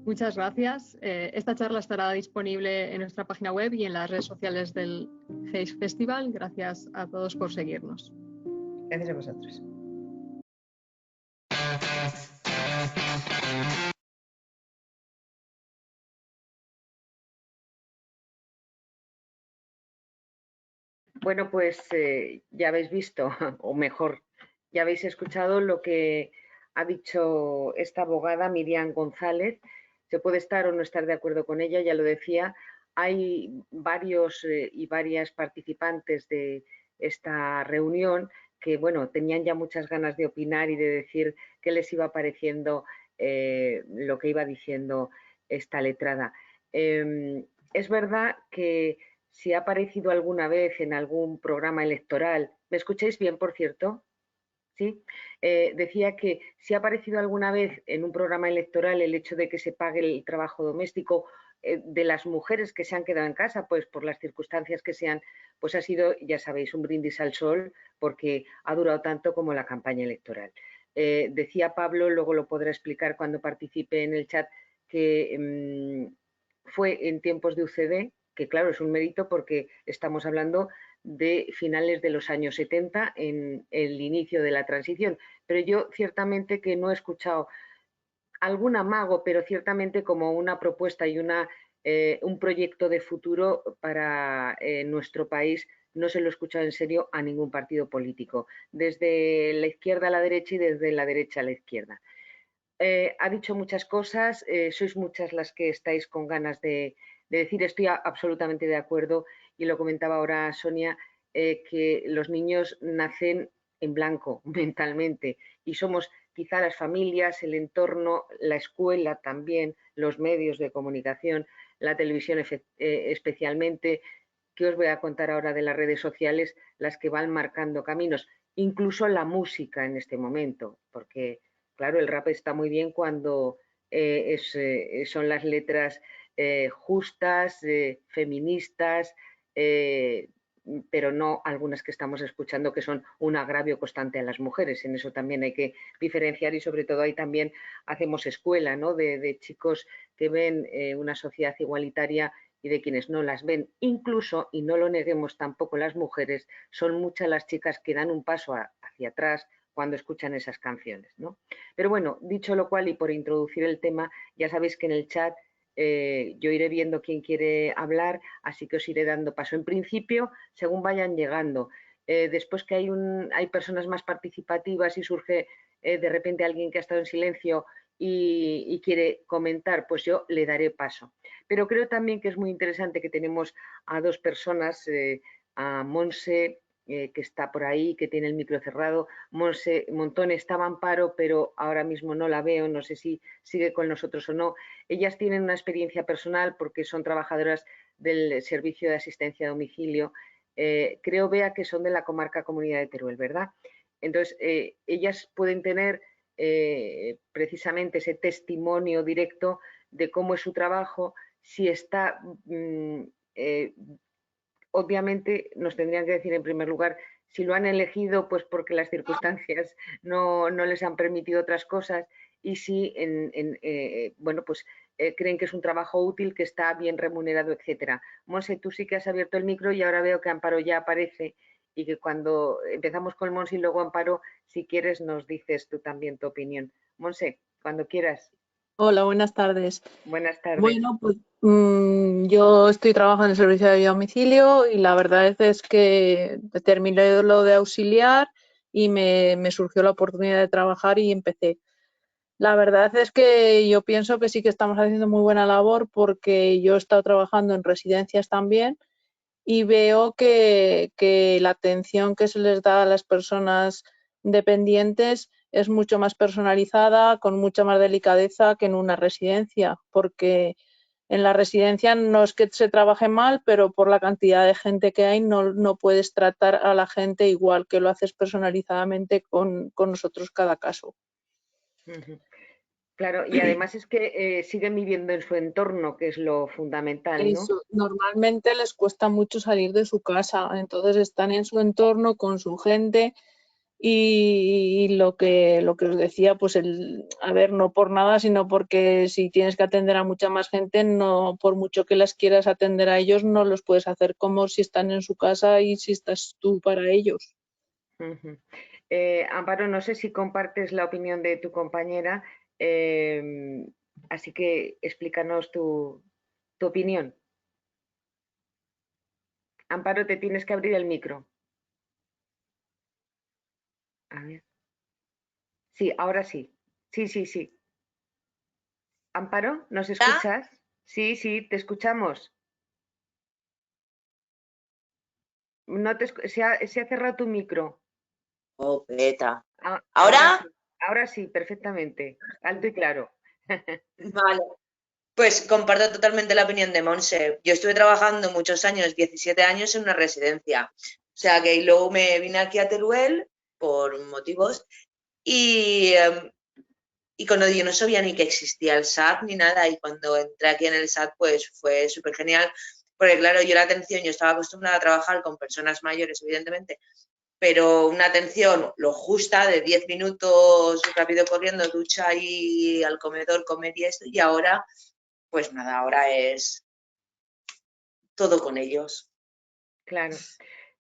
Muchas gracias. Esta charla estará disponible en nuestra página web y en las redes sociales del Face Festival. Gracias a todos por seguirnos.
Gracias a vosotros.
Bueno, pues ya habéis visto, o mejor, ya habéis escuchado lo que ha dicho esta abogada Miriam González. Se puede estar o no estar de acuerdo con ella, ya lo decía. Hay varios y varias participantes de esta reunión que, bueno, tenían ya muchas ganas de opinar y de decir qué les iba pareciendo lo que iba diciendo esta letrada. Es verdad que si ha aparecido alguna vez en algún programa electoral, ¿me escucháis bien, por cierto? ¿Sí? Decía que si ha aparecido alguna vez en un programa electoral el hecho de que se pague el trabajo doméstico de las mujeres que se han quedado en casa, pues por las circunstancias que sean, pues ha sido, ya sabéis, un brindis al sol porque ha durado tanto como la campaña electoral. Decía Pablo, luego lo podrá explicar cuando participe en el chat, que fue en tiempos de UCD, que claro, es un mérito porque estamos hablando de finales de los años 70, en el inicio de la transición. Pero yo ciertamente que no he escuchado algún amago, pero ciertamente como una propuesta y un proyecto de futuro para nuestro país, no se lo he escuchado en serio a ningún partido político, desde la izquierda a la derecha y desde la derecha a la izquierda. Ha dicho muchas cosas, sois muchas las que estáis con ganas de decir, estoy absolutamente de acuerdo, y lo comentaba ahora Sonia, que los niños nacen en blanco mentalmente y somos quizá las familias, el entorno, la escuela también, los medios de comunicación, la televisión especialmente, que os voy a contar ahora de las redes sociales, las que van marcando caminos, incluso la música en este momento, porque claro, el rap está muy bien cuando son las letras justas, feministas, pero no algunas que estamos escuchando que son un agravio constante a las mujeres. En eso también hay que diferenciar y sobre todo ahí también hacemos escuela, ¿no? de chicos que ven una sociedad igualitaria y de quienes no las ven. Incluso, y no lo neguemos tampoco las mujeres, son muchas las chicas que dan un paso hacia atrás cuando escuchan esas canciones, ¿no? Pero bueno, dicho lo cual y por introducir el tema, ya sabéis que en el chat yo iré viendo quién quiere hablar, así que os iré dando paso. En principio, según vayan llegando, después que hay personas más participativas y surge de repente alguien que ha estado en silencio y quiere comentar, pues yo le daré paso. Pero creo también que es muy interesante que tenemos a dos personas a Monse, que está por ahí, que tiene el micro cerrado. Monse Montón estaba Amparo, pero ahora mismo no la veo, no sé si sigue con nosotros o no. Ellas tienen una experiencia personal porque son trabajadoras del Servicio de Asistencia a Domicilio. Creo, Bea, que son de la comarca Comunidad de Teruel, ¿verdad? Entonces, ellas pueden tener precisamente ese testimonio directo de cómo es su trabajo, si está... obviamente nos tendrían que decir en primer lugar si lo han elegido pues porque las circunstancias no les han permitido otras cosas y si bueno, pues creen que es un trabajo útil, que está bien remunerado, etcétera. Monse, tú sí que has abierto el micro y ahora veo que Amparo ya aparece y que cuando empezamos con Monse y luego Amparo, si quieres nos dices tú también tu opinión. Monse, cuando quieras.
Hola, buenas tardes.
Buenas tardes.
Bueno, pues yo estoy trabajando en el servicio de ayuda a domicilio y la verdad es que terminé lo de auxiliar y me surgió la oportunidad de trabajar y empecé. La verdad es que yo pienso que sí que estamos haciendo muy buena labor porque yo he estado trabajando en residencias también y veo que la atención que se les da a las personas dependientes es mucho más personalizada, con mucha más delicadeza que en una residencia, porque en la residencia no es que se trabaje mal, pero por la cantidad de gente que hay no puedes tratar a la gente igual que lo haces personalizadamente con nosotros cada caso.
Claro, y además es que siguen viviendo en su entorno, que es lo fundamental, ¿no?
Eso, normalmente les cuesta mucho salir de su casa, entonces están en su entorno con su gente y lo que os decía, pues a ver, no por nada, sino porque si tienes que atender a mucha más gente, no por mucho que las quieras atender a ellos, no los puedes hacer como si están en su casa y si estás tú para ellos.
Amparo, no sé si compartes la opinión de tu compañera, así que explícanos tu opinión. Amparo, te tienes que abrir el micro. A ver. Sí, ahora sí. Sí. Amparo, ¿nos escuchas? Sí, te escuchamos. No se ha cerrado tu micro.
Oh, peta.
¿Ahora? Ahora sí, perfectamente. Alto y claro.
Vale. Pues comparto totalmente la opinión de Monse. Yo estuve trabajando muchos años, 17 años, en una residencia. O sea que luego me vine aquí a Teruel por motivos y cuando yo no sabía ni que existía el SAT ni nada, y cuando entré aquí en el SAT pues fue súper genial, porque claro, yo estaba acostumbrada a trabajar con personas mayores, evidentemente, pero una atención lo justa de 10 minutos rápido corriendo, ducha y al comedor, comer y esto, y ahora, pues nada, ahora es todo con ellos.
Claro.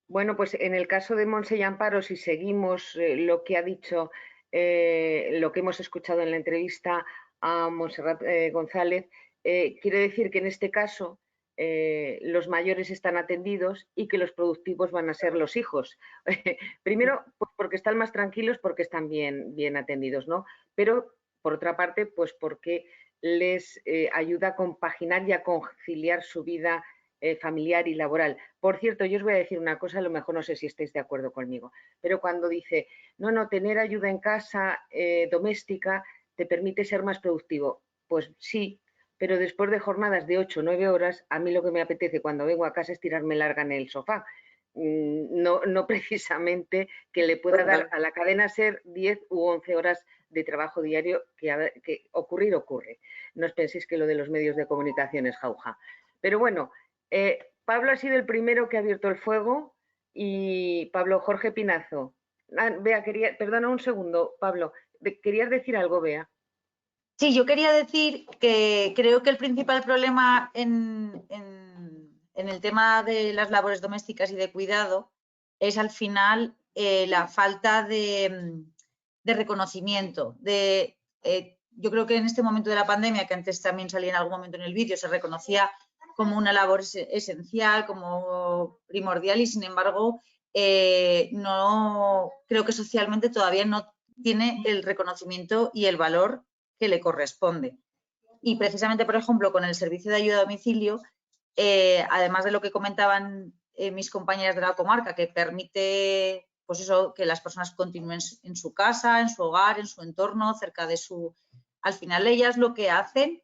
Bueno, pues en el caso de Monse y Amparo, si seguimos lo que ha dicho, lo que hemos escuchado en la entrevista a Montserrat González, quiere decir que en este caso los mayores están atendidos y que los productivos van a ser los hijos. Primero, pues porque están más tranquilos, porque están bien atendidos, ¿no? Pero, por otra parte, pues porque les ayuda a compaginar y a conciliar su vida familiar y laboral. Por cierto, yo os voy a decir una cosa, a lo mejor no sé si estáis de acuerdo conmigo, pero cuando dice, no, tener ayuda en casa doméstica te permite ser más productivo. Pues sí, pero después de jornadas de 8 o 9 horas, a mí lo que me apetece cuando vengo a casa es tirarme larga en el sofá. No precisamente que le pueda dar a la cadena SER 10 u 11 horas de trabajo diario, que ocurre. No os penséis que lo de los medios de comunicación es jauja. Pero bueno, Pablo ha sido el primero que ha abierto el fuego y Pablo Jorge Pinazo. Bea, perdona un segundo, Pablo, ¿querías decir algo, Bea?
Sí, yo quería decir que creo que el principal problema en el tema de las labores domésticas y de cuidado es al final la falta de reconocimiento. Yo creo que en este momento de la pandemia, que antes también salía en algún momento en el vídeo, se reconocía como una labor esencial, como primordial y sin embargo no creo que socialmente todavía no tiene el reconocimiento y el valor que le corresponde. Y precisamente, por ejemplo, con el servicio de ayuda a domicilio, además de lo que comentaban mis compañeras de la comarca, que permite, pues eso, que las personas continúen en su casa, en su hogar, en su entorno, cerca de su... Al final ellas lo que hacen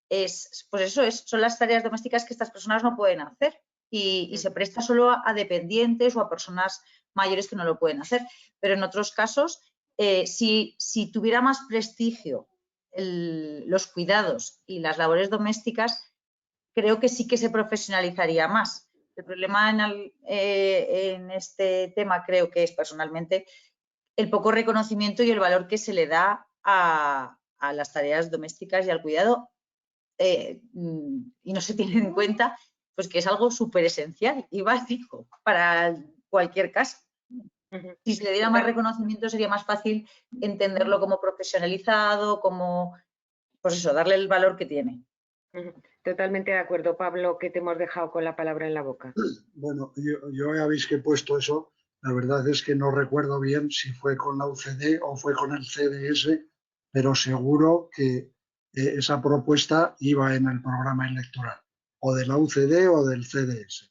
es, pues eso son las tareas domésticas que estas personas no pueden hacer y se presta solo a dependientes o a personas mayores que no lo pueden hacer. Pero en otros casos, si tuviera más prestigio los cuidados y las labores domésticas, creo que sí que se profesionalizaría más. El problema en este tema creo que es personalmente el poco reconocimiento y el valor que se le da a las tareas domésticas y al cuidado y no se tiene en cuenta pues que es algo súper esencial y básico para cualquier caso. Si se le diera más reconocimiento sería más fácil entenderlo como profesionalizado, como, pues eso, darle el valor que tiene.
Totalmente de acuerdo, Pablo, que te hemos dejado con la palabra en la boca.
Bueno, yo ya veis que he puesto eso. La verdad es que no recuerdo bien si fue con la UCD o fue con el CDS, pero seguro que esa propuesta iba en el programa electoral, o de la UCD o del CDS.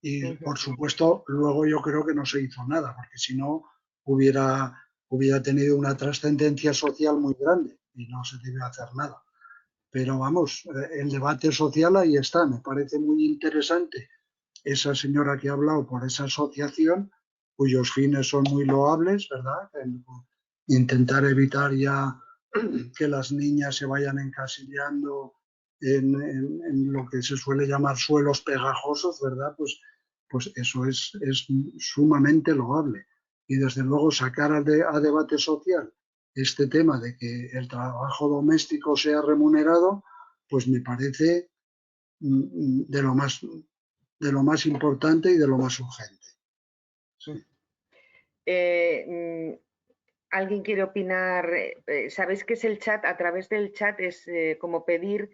Y por supuesto, luego yo creo que no se hizo nada, porque si no hubiera tenido una trascendencia social muy grande y no se debió hacer nada. Pero vamos, el debate social ahí está. Me parece muy interesante esa señora que ha hablado por esa asociación, cuyos fines son muy loables, ¿verdad? Intentar evitar ya que las niñas se vayan encasillando en lo que se suele llamar suelos pegajosos, ¿verdad? Pues eso es sumamente loable. Y desde luego sacar a debate social este tema de que el trabajo doméstico sea remunerado, pues me parece de lo más importante y de lo más urgente. Sí.
¿Alguien quiere opinar? ¿Sabéis qué es el chat? A través del chat es como pedir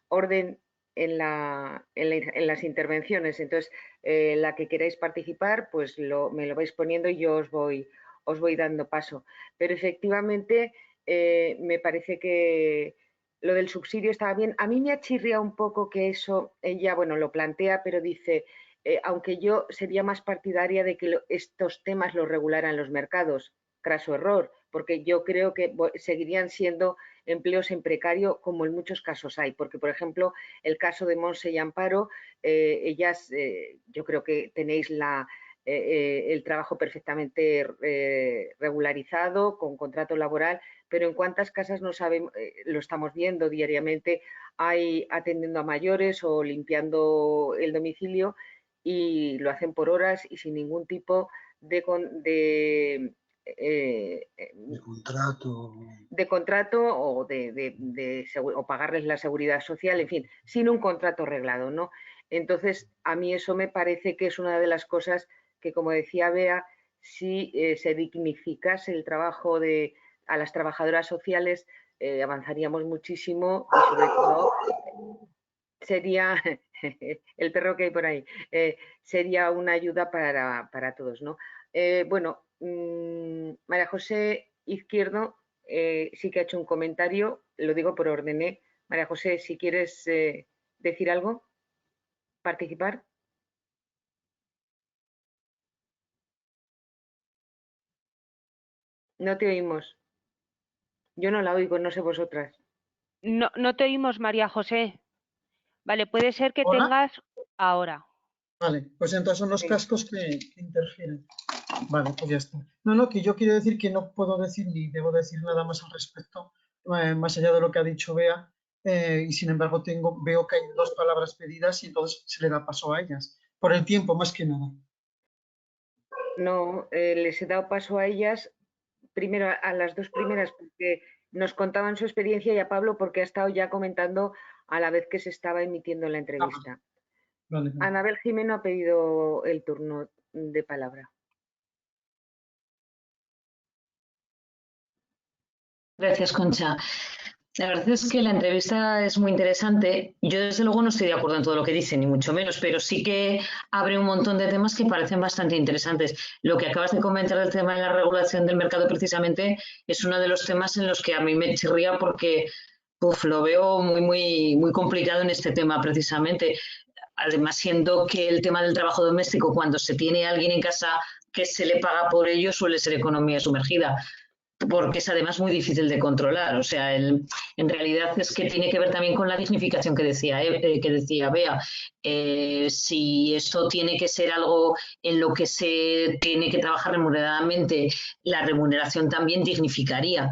orden en las intervenciones. Entonces, la que queráis participar, pues me lo vais poniendo y yo os voy dando paso. Pero efectivamente, me parece que lo del subsidio estaba bien. A mí me achirría un poco que eso, ella, bueno, lo plantea, pero dice... aunque yo sería más partidaria de que estos temas los regularan los mercados, craso error, porque yo creo que seguirían siendo empleos en precario como en muchos casos hay, porque por ejemplo el caso de Monse y Amparo, ellas yo creo que tenéis el trabajo perfectamente regularizado, con contrato laboral, pero en cuántas casas no sabemos, lo estamos viendo diariamente, hay atendiendo a mayores o limpiando el domicilio, y lo hacen por horas y sin ningún tipo de contrato o pagarles la seguridad social, en fin, sin un contrato arreglado, ¿no? Entonces, a mí eso me parece que es una de las cosas que, como decía Bea, si se dignificase el trabajo a las trabajadoras sociales, avanzaríamos muchísimo y sobre todo sería el perro que hay por ahí, sería una ayuda para todos, ¿no? Bueno, María José Izquierdo sí que ha hecho un comentario, lo digo por orden. María José, si quieres decir algo, participar. No te oímos. Yo no la oigo, no sé vosotras.
No te oímos, María José. Vale, puede ser que tengas ahora.
Vale, pues entonces son los cascos que interfieren. Vale, pues ya está. No, que yo quiero decir que no puedo decir ni debo decir nada más al respecto, más allá de lo que ha dicho Bea, y sin embargo veo que hay dos palabras pedidas y entonces se le da paso a ellas, por el tiempo más que nada.
No, les he dado paso a ellas, primero a las dos primeras, porque nos contaban su experiencia, y a Pablo porque ha estado ya comentando a la vez que se estaba emitiendo la entrevista. Vale. Anabel Jimeno ha pedido el turno de palabra.
Gracias, Concha. La verdad es que la entrevista es muy interesante. Yo, desde luego, no estoy de acuerdo en todo lo que dice, ni mucho menos, pero sí que abre un montón de temas que parecen bastante interesantes. Lo que acabas de comentar del tema de la regulación del mercado, precisamente, es uno de los temas en los que a mí me chirría porque lo veo muy complicado en este tema, precisamente. además siendo que el tema del trabajo doméstico, cuando se tiene a alguien en casa que se le paga por ello, suele ser economía sumergida, porque es además muy difícil de controlar. O sea, en realidad es que tiene que ver también con la dignificación que decía Bea. Si esto tiene que ser algo en lo que se tiene que trabajar remuneradamente, la remuneración también dignificaría.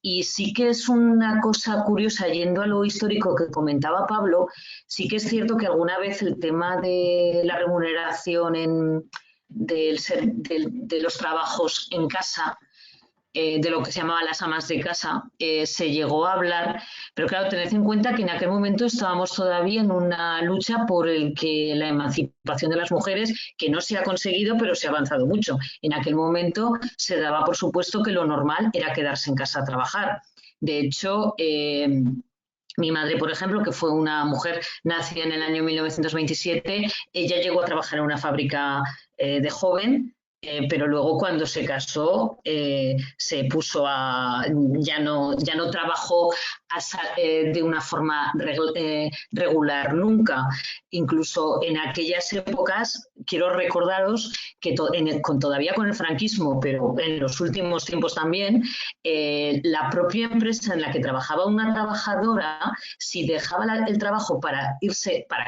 Y sí que es una cosa curiosa, yendo a lo histórico que comentaba Pablo, sí que es cierto que alguna vez el tema de la remuneración de los trabajos en casa, de lo que se llamaba las amas de casa, se llegó a hablar, pero claro, tened en cuenta que en aquel momento estábamos todavía en una lucha por la emancipación de las mujeres, que no se ha conseguido, pero se ha avanzado mucho. En aquel momento se daba por supuesto que lo normal era quedarse en casa a trabajar. De hecho, mi madre, por ejemplo, que fue una mujer nacida en el año 1927, ella llegó a trabajar en una fábrica de joven, pero luego cuando se casó se puso ya no trabajó de una forma regular nunca. Incluso en aquellas épocas, quiero recordaros que todavía con el franquismo, pero en los últimos tiempos también, la propia empresa en la que trabajaba una trabajadora, si dejaba el trabajo para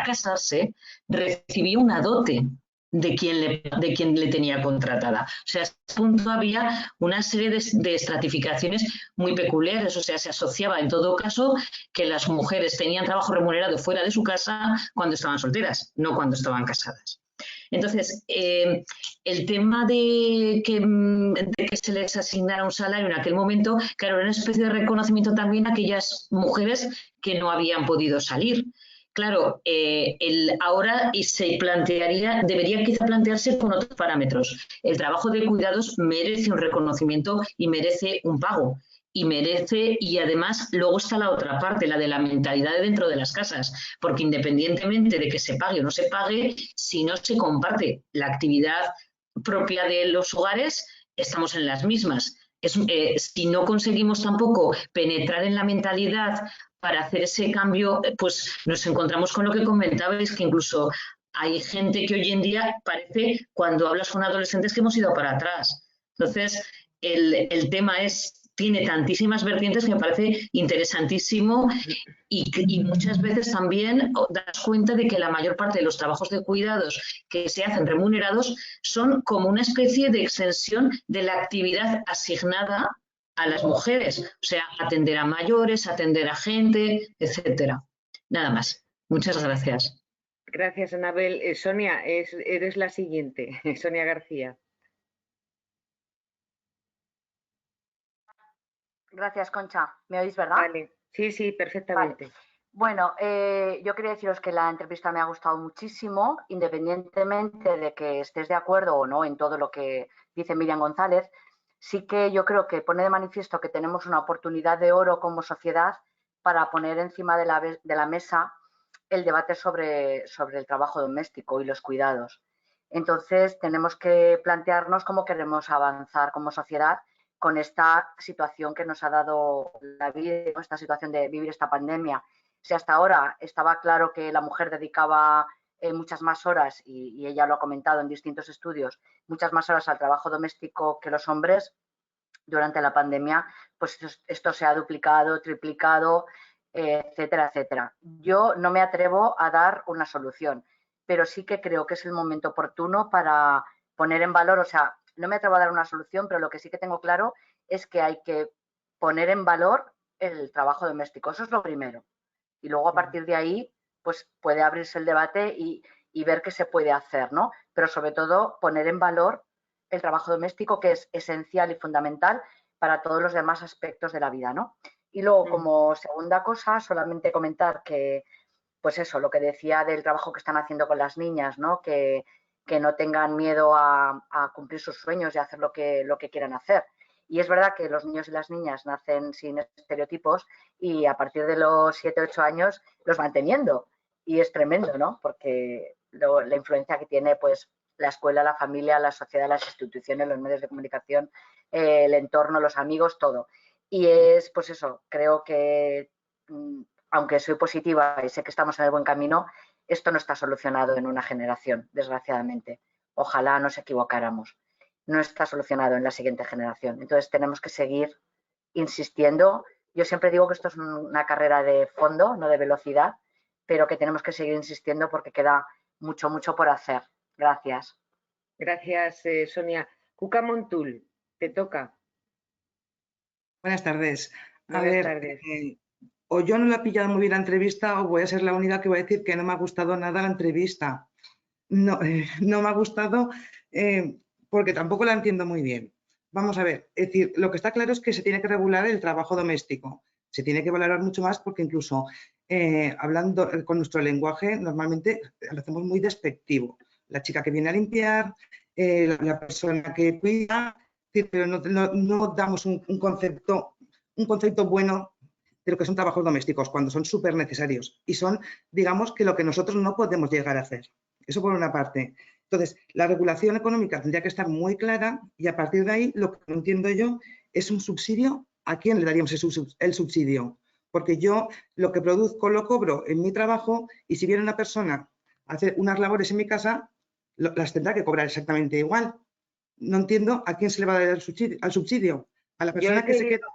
casarse, recibía una dote de quien le tenía contratada. O sea, a este punto había una serie de estratificaciones muy peculiares. O sea, se asociaba en todo caso que las mujeres tenían trabajo remunerado fuera de su casa cuando estaban solteras, no cuando estaban casadas. Entonces, el tema de que se les asignara un salario en aquel momento, claro, era una especie de reconocimiento también a aquellas mujeres que no habían podido salir. Claro, ahora debería quizá plantearse con otros parámetros. El trabajo de cuidados merece un reconocimiento y merece un pago. Y además luego está la otra parte, la de la mentalidad de dentro de las casas, porque independientemente de que se pague o no se pague, si no se comparte la actividad propia de los hogares, estamos en las mismas. Si no conseguimos tampoco penetrar en la mentalidad para hacer ese cambio, pues nos encontramos con lo que comentabais, que incluso hay gente que hoy en día parece, cuando hablas con adolescentes, que hemos ido para atrás. Entonces, el tema tiene tantísimas vertientes que me parece interesantísimo y muchas veces también das cuenta de que la mayor parte de los trabajos de cuidados que se hacen remunerados son como una especie de extensión de la actividad asignada a las mujeres, o sea, atender a mayores, atender a gente, etcétera. Nada más. Muchas gracias.
Gracias, Anabel. Sonia, eres la siguiente. Sonia García.
Gracias, Concha. ¿Me oís, verdad?
Vale. Sí, perfectamente.
Vale. Bueno, yo quería deciros que la entrevista me ha gustado muchísimo, independientemente de que estés de acuerdo o no en todo lo que dice Miriam González. Sí que yo creo que pone de manifiesto que tenemos una oportunidad de oro como sociedad para poner encima de la mesa el debate sobre el trabajo doméstico y los cuidados. Entonces, tenemos que plantearnos cómo queremos avanzar como sociedad con esta situación que nos ha dado la vida, esta situación de vivir esta pandemia. Si hasta ahora estaba claro que la mujer dedicaba muchas más horas, y ella lo ha comentado en distintos estudios, muchas más horas al trabajo doméstico que los hombres, durante la pandemia, pues esto se ha duplicado, triplicado, etcétera, etcétera. Yo no me atrevo a dar una solución, pero sí que creo que es el momento oportuno para poner en valor, o sea, no me atrevo a dar una solución, pero lo que sí que tengo claro es que hay que poner en valor el trabajo doméstico. Eso es lo primero. Y luego a partir de ahí, pues puede abrirse el debate y ver qué se puede hacer, ¿no? Pero sobre todo poner en valor el trabajo doméstico, que es esencial y fundamental para todos los demás aspectos de la vida, ¿no? Y luego, como segunda cosa, solamente comentar que, pues eso, lo que decía del trabajo que están haciendo con las niñas, ¿no? Que no tengan miedo a cumplir sus sueños y a hacer lo que quieran hacer. Y es verdad que los niños y las niñas nacen sin estereotipos y a partir de los 7, 8 años los van teniendo. Y es tremendo, ¿no? Porque la influencia que tiene, pues, la escuela, la familia, la sociedad, las instituciones, los medios de comunicación, el entorno, los amigos, todo. Y es, pues eso, creo que, aunque soy positiva y sé que estamos en el buen camino, esto no está solucionado en una generación, desgraciadamente. Ojalá nos equivocáramos. No está solucionado en la siguiente generación. Entonces tenemos que seguir insistiendo. Yo siempre digo que esto es una carrera de fondo, no de velocidad, pero que tenemos que seguir insistiendo porque queda mucho, mucho por hacer. Gracias.
Gracias, Sonia. Cuca Montul, te toca.
Buenas tardes.
Buenas tardes.
O yo no la he pillado muy bien la entrevista o voy a ser la única que va a decir que no me ha gustado nada la entrevista. No, no me ha gustado porque tampoco la entiendo muy bien. Vamos a ver, es decir, lo que está claro es que se tiene que regular el trabajo doméstico. Se tiene que valorar mucho más porque incluso hablando con nuestro lenguaje normalmente lo hacemos muy despectivo. La chica que viene a limpiar, la persona que cuida, pero no damos un concepto bueno de lo que son trabajos domésticos cuando son súper necesarios y son, digamos, que lo que nosotros no podemos llegar a hacer. Eso por una parte. Entonces, la regulación económica tendría que estar muy clara y a partir de ahí lo que no entiendo yo es un subsidio. ¿A quién le daríamos el subsidio? Porque yo lo que produzco lo cobro en mi trabajo y si viene una persona a hacer unas labores en mi casa, las tendrá que cobrar exactamente igual. No entiendo a quién se le va a dar el subsidio. A la persona que se queda.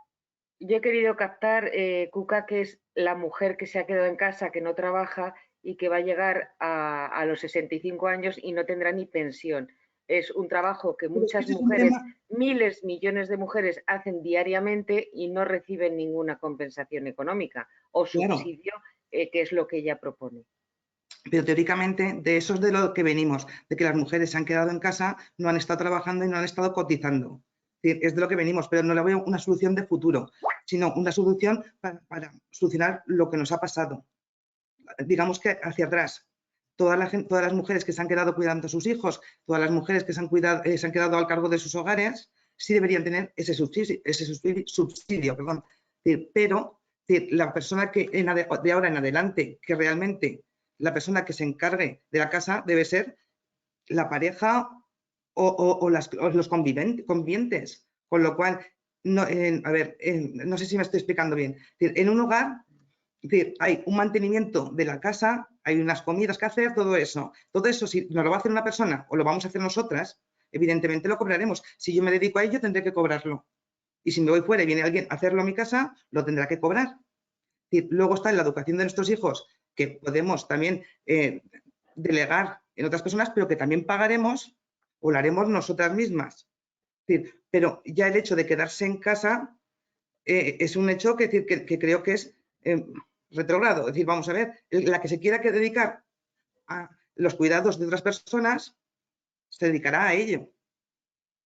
Yo he querido captar, Cuca, que es la mujer que se ha quedado en casa, que no trabaja y que va a llegar a los 65 años y no tendrá ni pensión. Es un trabajo que muchas mujeres, miles, millones de mujeres hacen diariamente y no reciben ninguna compensación económica o subsidio, que es lo que ella propone.
Pero teóricamente de eso es de lo que venimos, de que las mujeres se han quedado en casa, no han estado trabajando y no han estado cotizando. Es de lo que venimos, pero no le veo una solución de futuro, sino una solución para solucionar lo que nos ha pasado. Digamos que hacia atrás, todas las mujeres que se han quedado cuidando a sus hijos, todas las mujeres que se han quedado al cargo de sus hogares, sí deberían tener ese subsidio, perdón. Pero la persona que de ahora en adelante, que realmente la persona que se encargue de la casa debe ser la pareja o los convivientes, con lo cual, no sé si me estoy explicando bien. En un hogar hay un mantenimiento de la casa, hay unas comidas que hacer, todo eso, si nos lo va a hacer una persona o lo vamos a hacer nosotras, evidentemente lo cobraremos. Si yo me dedico a ello, tendré que cobrarlo. Y si me voy fuera y viene alguien a hacerlo a mi casa, lo tendrá que cobrar. Luego está en la educación de nuestros hijos, que podemos también delegar en otras personas, pero que también pagaremos o lo haremos nosotras mismas. Pero ya el hecho de quedarse en casa es un hecho que creo que es retrógrado. Es decir, vamos a ver, la que se quiera dedicar a los cuidados de otras personas se dedicará a ello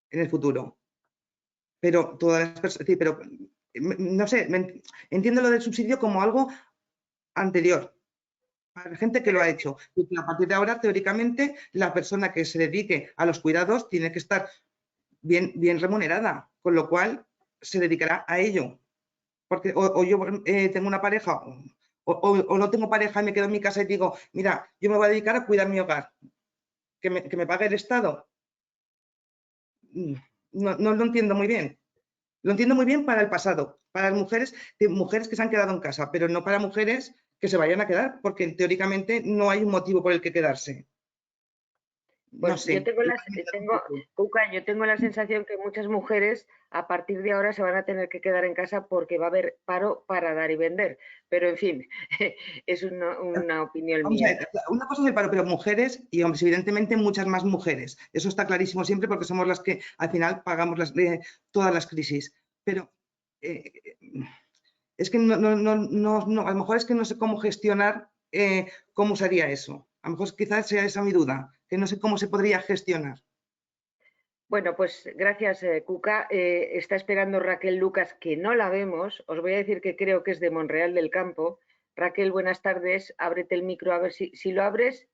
en el futuro. Pero todas las personas, pero no sé, entiendo lo del subsidio como algo anterior. Para la gente que lo ha hecho. Y a partir de ahora, teóricamente, la persona que se dedique a los cuidados tiene que estar bien remunerada, con lo cual se dedicará a ello. Porque o yo tengo una pareja o no tengo pareja y me quedo en mi casa y digo, mira, yo me voy a dedicar a cuidar mi hogar, que me pague el Estado. No lo entiendo muy bien. Lo entiendo muy bien para el pasado, para las mujeres que se han quedado en casa, pero no para mujeres que se vayan a quedar, porque teóricamente no hay un motivo por el que quedarse.
Pues
no sé.
Yo tengo la sensación que muchas mujeres a partir de ahora se van a tener que quedar en casa porque va a haber paro para dar y vender. Pero en fin, es una opinión mía.
Una cosa es el paro, pero mujeres y hombres, evidentemente muchas más mujeres. Eso está clarísimo siempre porque somos las que al final pagamos todas las crisis. Pero es que a lo mejor es que no sé cómo gestionar, cómo sería eso. A lo mejor quizás sea esa mi duda, que no sé cómo se podría gestionar.
Bueno, pues gracias, Cuca. Está esperando Raquel Lucas, que no la vemos. Os voy a decir que creo que es de Monreal del Campo. Raquel, buenas tardes. Ábrete el micro, a ver si lo abres.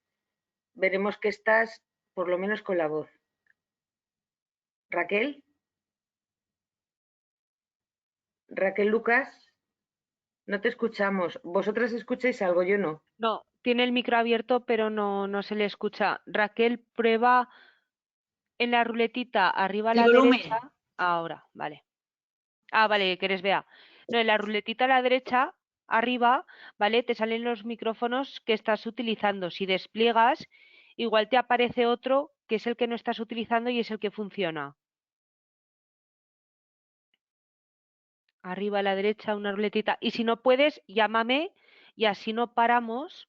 Veremos que estás, por lo menos con la voz. Raquel. Raquel Lucas, no te escuchamos. ¿Vosotras escucháis algo? Yo no.
No, tiene el micro abierto, pero no se le escucha. Raquel, prueba en la ruletita arriba a la derecha. Ahora, vale. Ah, vale, que eres Bea. No, en la ruletita a la derecha arriba, ¿vale? Te salen los micrófonos que estás utilizando. Si despliegas, igual te aparece otro que es el que no estás utilizando y es el que funciona. Arriba a la derecha una ruletita. Y si no puedes, llámame y así no paramos.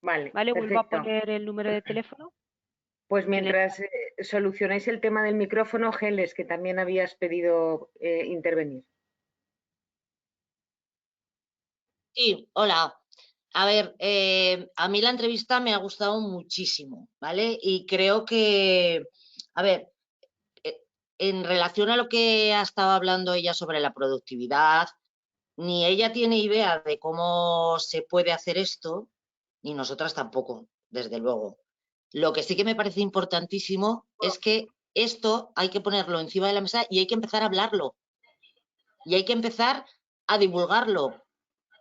Vale,
¿Vale? Vuelvo a
perfecto.
poner el número de teléfono.
Pues mientras solucionáis el tema del micrófono, Geles, que también habías pedido intervenir.
Sí, hola. A ver, a mí la entrevista me ha gustado muchísimo, ¿vale? Y creo que, a ver, en relación a lo que ha estado hablando ella sobre la productividad, ni ella tiene idea de cómo se puede hacer esto, ni nosotras tampoco, desde luego. Lo que sí que me parece importantísimo es que esto hay que ponerlo encima de la mesa y hay que empezar a hablarlo. Y hay que empezar a divulgarlo.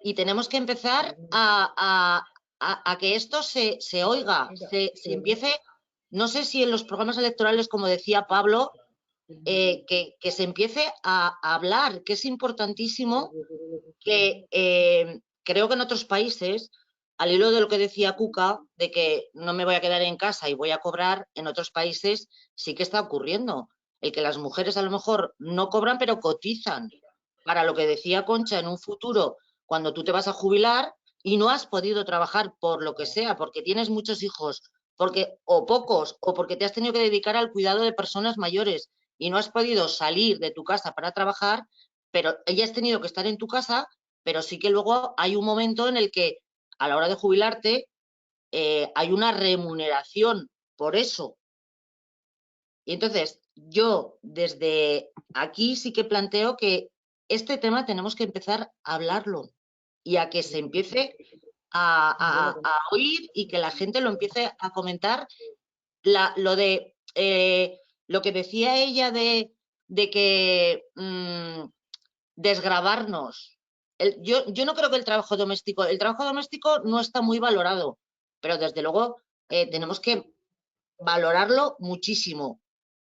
Y tenemos que empezar a que esto se oiga, se empiece, no sé si en los programas electorales, como decía Pablo, que se empiece a hablar, que es importantísimo que creo que en otros países, al hilo de lo que decía Cuca, de que no me voy a quedar en casa y voy a cobrar, en otros países sí que está ocurriendo. El que las mujeres a lo mejor no cobran, pero cotizan. Para lo que decía Concha, en un futuro, cuando tú te vas a jubilar y no has podido trabajar por lo que sea, porque tienes muchos hijos, porque o pocos, o porque te has tenido que dedicar al cuidado de personas mayores y no has podido salir de tu casa para trabajar, pero ya has tenido que estar en tu casa, pero sí que luego hay un momento en el que a la hora de jubilarte hay una remuneración por eso. Y entonces yo desde aquí sí que planteo que este tema tenemos que empezar a hablarlo y a que se empiece a oír y que la gente lo empiece a comentar. Lo que decía ella de que desgravarnos. Yo no creo que el trabajo doméstico no está muy valorado, pero desde luego tenemos que valorarlo muchísimo.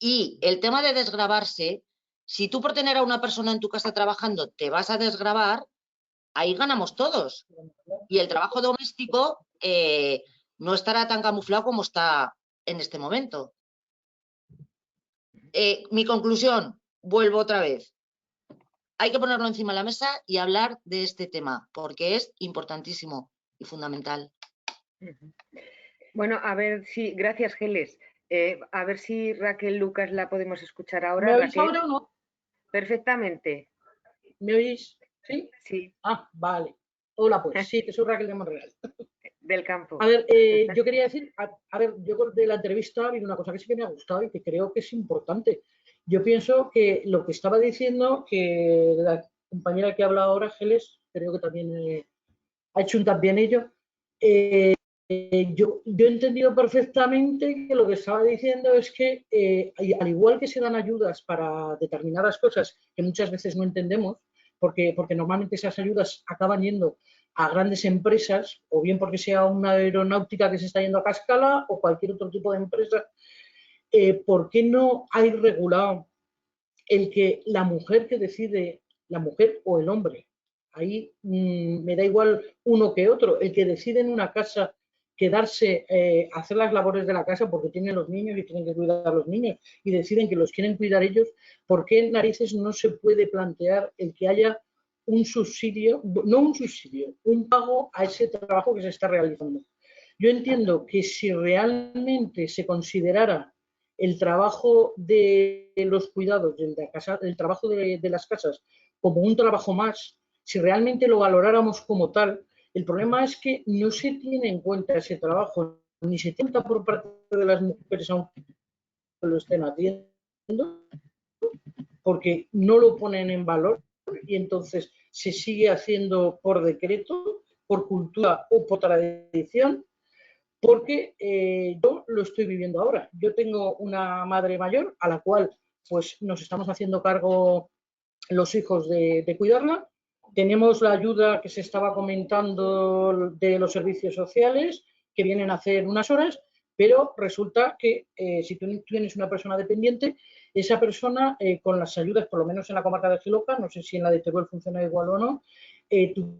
Y el tema de desgravarse, si tú por tener a una persona en tu casa trabajando te vas a desgravar, ahí ganamos todos. Y el trabajo doméstico no estará tan camuflado como está en este momento. Mi conclusión, vuelvo otra vez. Hay que ponerlo encima de la mesa y hablar de este tema, porque es importantísimo y fundamental.
Bueno, a ver si, gracias Geles. A ver si Raquel Lucas la podemos escuchar ahora.
¿Me oís
Raquel.
ahora o no?
Perfectamente.
¿Me oís? ¿Sí?
Sí.
Ah, vale. Hola, pues sí, que soy Raquel de Monreal.
Del campo.
A ver, yo quería decir, yo de la entrevista vi una cosa que sí que me ha gustado y que creo que es importante. Yo pienso que lo que estaba diciendo, que la compañera que habla ahora, Geles, creo que también ha hecho un también ello, yo he entendido perfectamente que lo que estaba diciendo es que al igual que se dan ayudas para determinadas cosas que muchas veces no entendemos, porque normalmente esas ayudas acaban yendo a grandes empresas, o bien porque sea una aeronáutica que se está yendo a cascala o cualquier otro tipo de empresa, ¿por qué no hay regulado el que la mujer que decide, la mujer o el hombre, ahí me da igual uno que otro, el que decide en una casa quedarse, hacer las labores de la casa porque tienen los niños y tienen que cuidar a los niños y deciden que los quieren cuidar ellos, ¿por qué en narices no se puede plantear el que haya un subsidio, no un subsidio, un pago a ese trabajo que se está realizando? Yo entiendo que si realmente se considerara el trabajo de los cuidados, el trabajo de las casas, como un trabajo más, si realmente lo valoráramos como tal, el problema es que no se tiene en cuenta ese trabajo, ni se tiene en cuenta por parte de las mujeres, aunque lo estén haciendo, porque no lo ponen en valor y entonces se sigue haciendo por decreto, por cultura o por tradición, porque yo lo estoy viviendo ahora. Yo tengo una madre mayor a la cual pues nos estamos haciendo cargo los hijos de cuidarla. Tenemos la ayuda que se estaba comentando de los servicios sociales que vienen a hacer unas horas, pero resulta que si tú tienes una persona dependiente, esa persona con las ayudas, por lo menos en la comarca de Giloca, no sé si en la de Teruel funciona igual o no, tú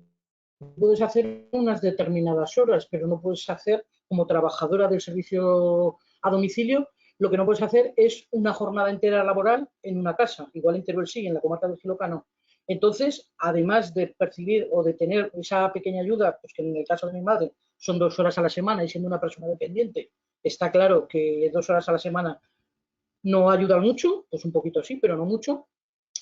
Puedes hacer unas determinadas horas, pero no puedes hacer, como trabajadora del servicio a domicilio, lo que no puedes hacer es una jornada entera laboral en una casa. Igual en Teruel sí, en la comarca del Giloca no. Entonces, además de percibir o de tener esa pequeña ayuda, pues que en el caso de mi madre son 2 horas a la semana y siendo una persona dependiente, está claro que 2 horas a la semana no ayudan mucho, pues un poquito sí, pero no mucho.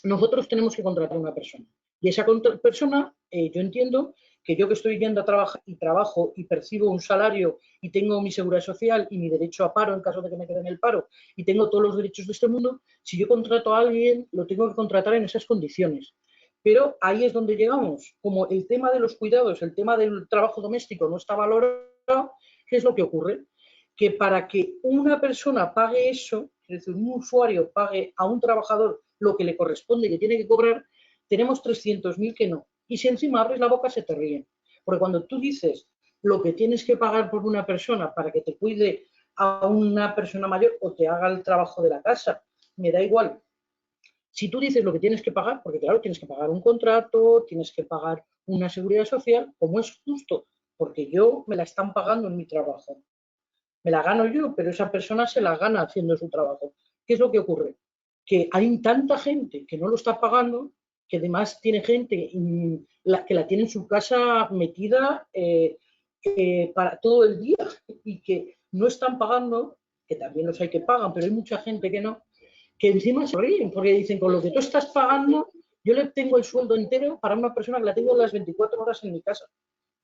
Nosotros tenemos que contratar a una persona. Y esa persona, yo entiendo que yo que estoy yendo a trabajar y trabajo y percibo un salario y tengo mi seguridad social y mi derecho a paro en caso de que me quede en el paro y tengo todos los derechos de este mundo, si yo contrato a alguien, lo tengo que contratar en esas condiciones. Pero ahí es donde llegamos. Como el tema de los cuidados, el tema del trabajo doméstico no está valorado, ¿qué es lo que ocurre? Que para que una persona pague eso, es decir, un usuario pague a un trabajador lo que le corresponde y que tiene que cobrar, tenemos 300.000 que no. Y si encima abres la boca se te ríen. Porque cuando tú dices lo que tienes que pagar por una persona para que te cuide a una persona mayor o te haga el trabajo de la casa, me da igual. Si tú dices lo que tienes que pagar, porque claro, tienes que pagar un contrato, tienes que pagar una seguridad social, como es justo, porque yo me la están pagando en mi trabajo. Me la gano yo, pero esa persona se la gana haciendo su trabajo. ¿Qué es lo que ocurre? Que hay tanta gente que no lo está pagando, que además tiene gente que la tiene en su casa metida para todo el día y que no están pagando, que también los hay que pagan, pero hay mucha gente que no, que encima se ríen porque dicen, con lo que tú estás pagando, yo le tengo el sueldo entero para una persona que la tengo las 24 horas en mi casa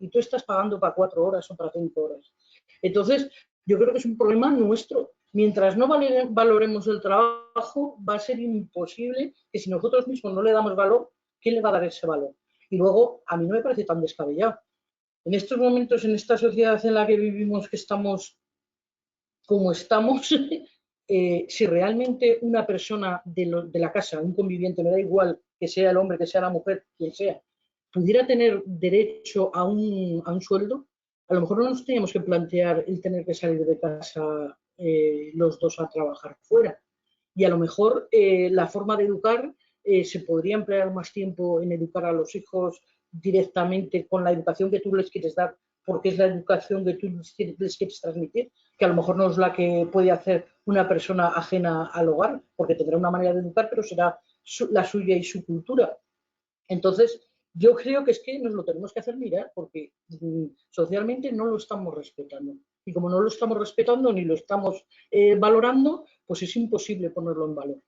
y tú estás pagando para 4 horas o para 5 horas. Entonces, yo creo que es un problema nuestro. Mientras no valoremos el trabajo, va a ser imposible que si nosotros mismos no le damos valor, ¿quién le va a dar ese valor? Y luego, a mí no me parece tan descabellado. En estos momentos, en esta sociedad en la que vivimos, que estamos como estamos, si realmente una persona de la casa, un conviviente, me da igual que sea el hombre, que sea la mujer, quien sea, pudiera tener derecho a un sueldo, a lo mejor no nos teníamos que plantear el tener que salir de casa los dos a trabajar fuera. Y a lo mejor la forma de educar se podría emplear más tiempo en educar a los hijos directamente con la educación que tú les quieres dar, porque es la educación que tú les quieres transmitir, que a lo mejor no es la que puede hacer una persona ajena al hogar, porque tendrá una manera de educar, pero será la suya y su cultura. Entonces, yo creo que es que nos lo tenemos que hacer mirar, porque socialmente no lo estamos respetando. Y como no lo estamos respetando ni lo estamos valorando, pues es imposible ponerlo en valor.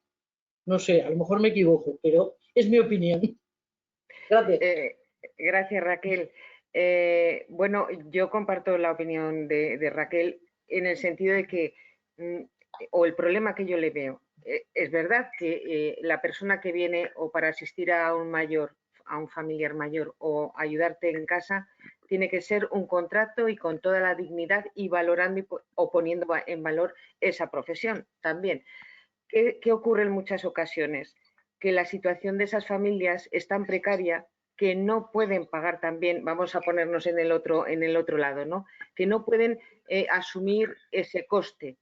No sé, a lo mejor me equivoco, pero es mi opinión. Gracias.
Gracias, Raquel. Bueno, yo comparto la opinión de Raquel en el sentido de que, o el problema que yo le veo, es verdad que la persona que viene o para asistir a un mayor, a un familiar mayor o ayudarte en casa, tiene que ser un contrato y con toda la dignidad y valorando o poniendo en valor esa profesión también. ¿Qué ocurre en muchas ocasiones? Que la situación de esas familias es tan precaria que no pueden pagar también, vamos a ponernos en el otro lado, ¿no? Que no pueden asumir ese coste.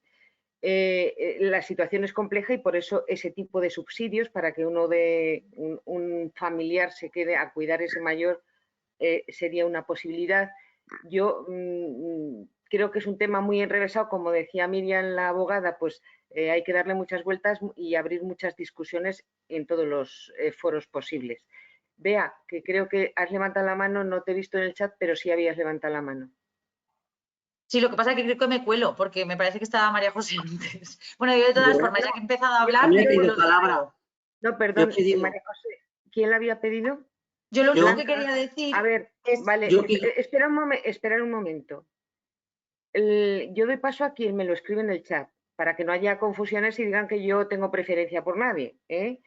La situación es compleja y por eso ese tipo de subsidios para que un familiar se quede a cuidar ese mayor sería una posibilidad. Yo creo que es un tema muy enrevesado, como decía Miriam, la abogada, pues hay que darle muchas vueltas y abrir muchas discusiones en todos los foros posibles. Bea, que creo que has levantado la mano, no te he visto en el chat, pero sí habías levantado la mano.
Sí, lo que pasa es que creo que me cuelo, porque me parece que estaba María José antes. Bueno, yo de todas formas, ya que he empezado a hablar...
¿Quién pedido palabra? No, perdón, María José, ¿quién la había pedido?
Yo lo único que quería decir...
A ver, vale, espera un momento. Yo doy paso a quien me lo escribe en el chat, para que no haya confusiones y digan que yo tengo preferencia por nadie, ¿eh?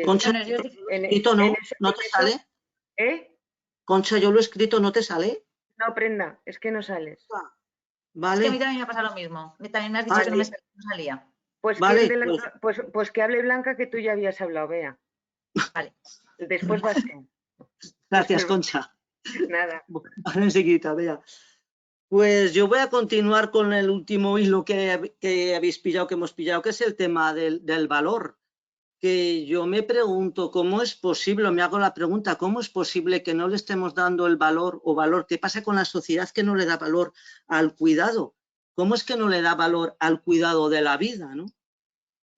Concha, yo lo he escrito, ¿no te sale?
¿Eh?
Concha, yo lo he escrito, ¿no te sale?
No, Prenda, es que no sales.
Es
Vale.
que a mí también me ha pasado lo mismo. También me has dicho que no me salía.
Pues,
vale,
pues que hable Blanca, que tú ya habías hablado, Bea.
Vale.
Después vas tú.
Gracias, Concha.
Nada.
Ahora enseguida, Bea. Pues yo voy a continuar con el último hilo que habéis pillado, que hemos pillado, que es el tema del valor que yo me pregunto cómo es posible, me hago la pregunta, ¿cómo es posible que no le estemos dando el valor o valor? ¿Qué pasa con la sociedad que no le da valor al cuidado? ¿Cómo es que no le da valor al cuidado de la vida, ¿no?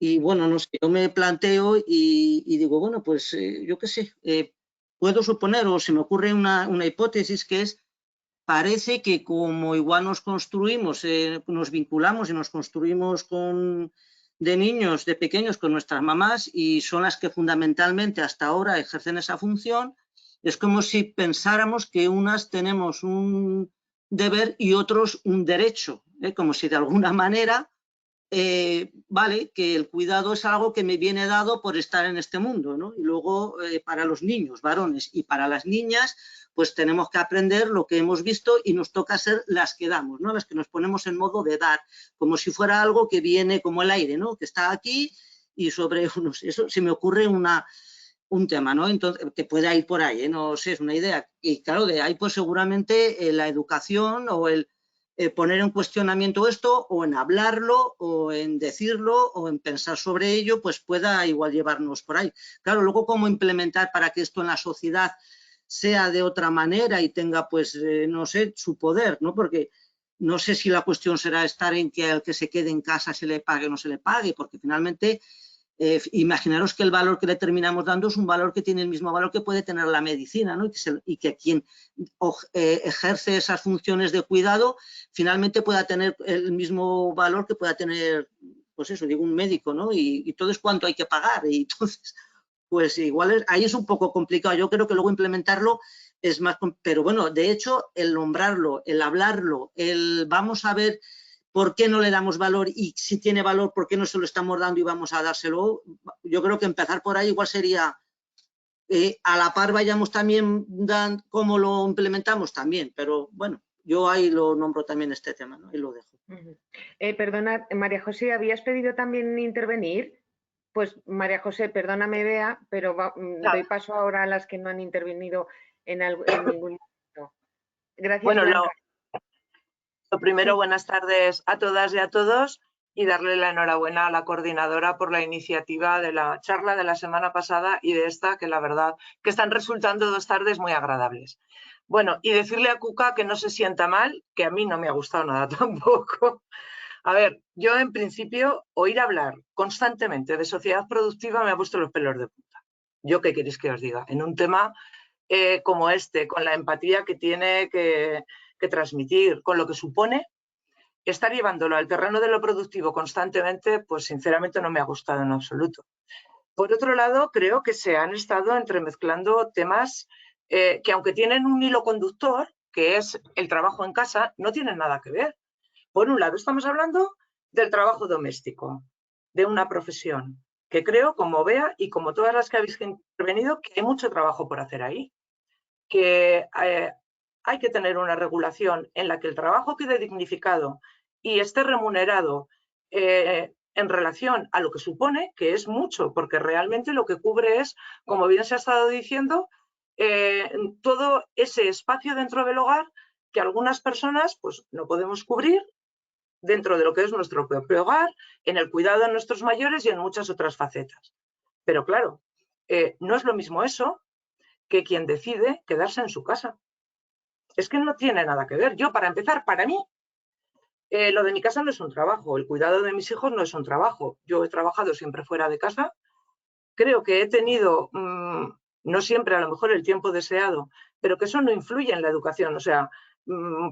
Y bueno, no sé, yo me planteo y digo, bueno, pues yo qué sé, puedo suponer o se me ocurre una hipótesis que es, parece que como igual nos construimos, nos vinculamos y nos construimos de niños, de pequeños con nuestras mamás y son las que fundamentalmente hasta ahora ejercen esa función, es como si pensáramos que unas tenemos un deber y otros un derecho, como si de alguna manera, vale, que el cuidado es algo que me viene dado por estar en este mundo, ¿no? Y luego para los niños, varones, y para las niñas, pues tenemos que aprender lo que hemos visto y nos toca ser las que damos, ¿no? Las que nos ponemos en modo de dar, como si fuera algo que viene como el aire, ¿no? Que está aquí y sobre unos. Eso se me ocurre un tema, ¿no? Entonces, que pueda ir por ahí, no sé, es una idea. Y claro, de ahí pues seguramente la educación o el poner en cuestionamiento esto o en hablarlo o en decirlo o en pensar sobre ello, pues pueda igual llevarnos por ahí. Claro, luego cómo implementar para que esto en la sociedad sea de otra manera y tenga, pues, no sé, su poder, ¿no? Porque no sé si la cuestión será estar en que al que se quede en casa se le pague o no se le pague, porque finalmente imaginaros que el valor que le terminamos dando es un valor que tiene el mismo valor que puede tener la medicina, ¿no? Y que quien ejerce esas funciones de cuidado finalmente pueda tener el mismo valor que pueda tener, pues eso, digo, un médico, ¿no? Y todo es cuánto hay que pagar y entonces, pues igual ahí es un poco complicado. Yo creo que luego implementarlo es más, pero bueno, de hecho, el nombrarlo, el hablarlo, el vamos a ver por qué no le damos valor y si tiene valor, por qué no se lo estamos dando y vamos a dárselo. Yo creo que empezar por ahí igual sería, a la par vayamos también, cómo lo implementamos también, pero bueno, yo ahí lo nombro también este tema, ¿no? Y lo dejo.
Perdona, María José, ¿habías pedido también intervenir? Pues María José, perdóname, Bea, pero doy paso ahora a las que no han intervenido en ningún momento. Gracias,
bueno,
Blanca.
Lo primero, buenas tardes a todas y a todos y darle la enhorabuena a la coordinadora por la iniciativa de la charla de la semana pasada y de esta, que la verdad que están resultando 2 tardes muy agradables. Bueno, y decirle a Cuca que no se sienta mal, que a mí no me ha gustado nada tampoco. A ver, yo en principio oír hablar constantemente de sociedad productiva me ha puesto los pelos de punta. ¿Yo qué queréis que os diga? En un tema como este, con la empatía que tiene que transmitir, con lo que supone, estar llevándolo al terreno de lo productivo constantemente, pues sinceramente no me ha gustado en absoluto. Por otro lado, creo que se han estado entremezclando temas que aunque tienen un hilo conductor, que es el trabajo en casa, no tienen nada que ver. Por un lado, estamos hablando del trabajo doméstico, de una profesión, que creo, como Bea y como todas las que habéis intervenido, que hay mucho trabajo por hacer ahí, que hay que tener una regulación en la que el trabajo quede dignificado y esté remunerado en relación a lo que supone, que es mucho, porque realmente lo que cubre es, como bien se ha estado diciendo, todo ese espacio dentro del hogar que algunas personas pues, no podemos cubrir dentro de lo que es nuestro propio hogar, en el cuidado de nuestros mayores y en muchas otras facetas. Pero claro, no es lo mismo eso que quien decide quedarse en su casa. Es que no tiene nada que ver. Yo, para empezar, para mí, lo de mi casa no es un trabajo, el cuidado de mis hijos no es un trabajo. Yo he trabajado siempre fuera de casa, creo que he tenido, no siempre a lo mejor el tiempo deseado, pero que eso no influye en la educación. O sea,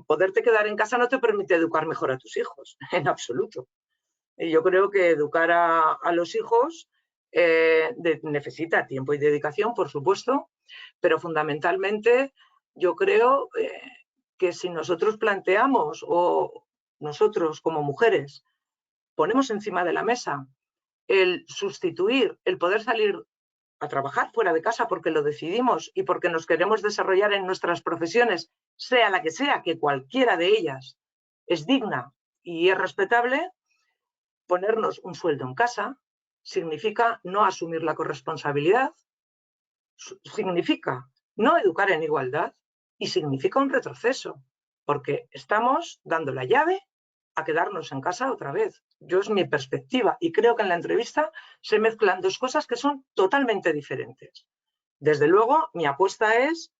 poderte quedar en casa no te permite educar mejor a tus hijos, en absoluto. Y yo creo que educar a los hijos necesita tiempo y dedicación, por supuesto, pero fundamentalmente yo creo que si nosotros planteamos o nosotros como mujeres ponemos encima de la mesa el sustituir, el poder salir a trabajar fuera de casa porque lo decidimos y porque nos queremos desarrollar en nuestras profesiones, sea la que sea, que cualquiera de ellas es digna y es respetable, ponernos un sueldo en casa significa no asumir la corresponsabilidad, significa no educar en igualdad y significa un retroceso, porque estamos dando la llave a quedarnos en casa otra vez. Yo es mi perspectiva y creo que en la entrevista se mezclan dos cosas que son totalmente diferentes. Desde luego, mi apuesta es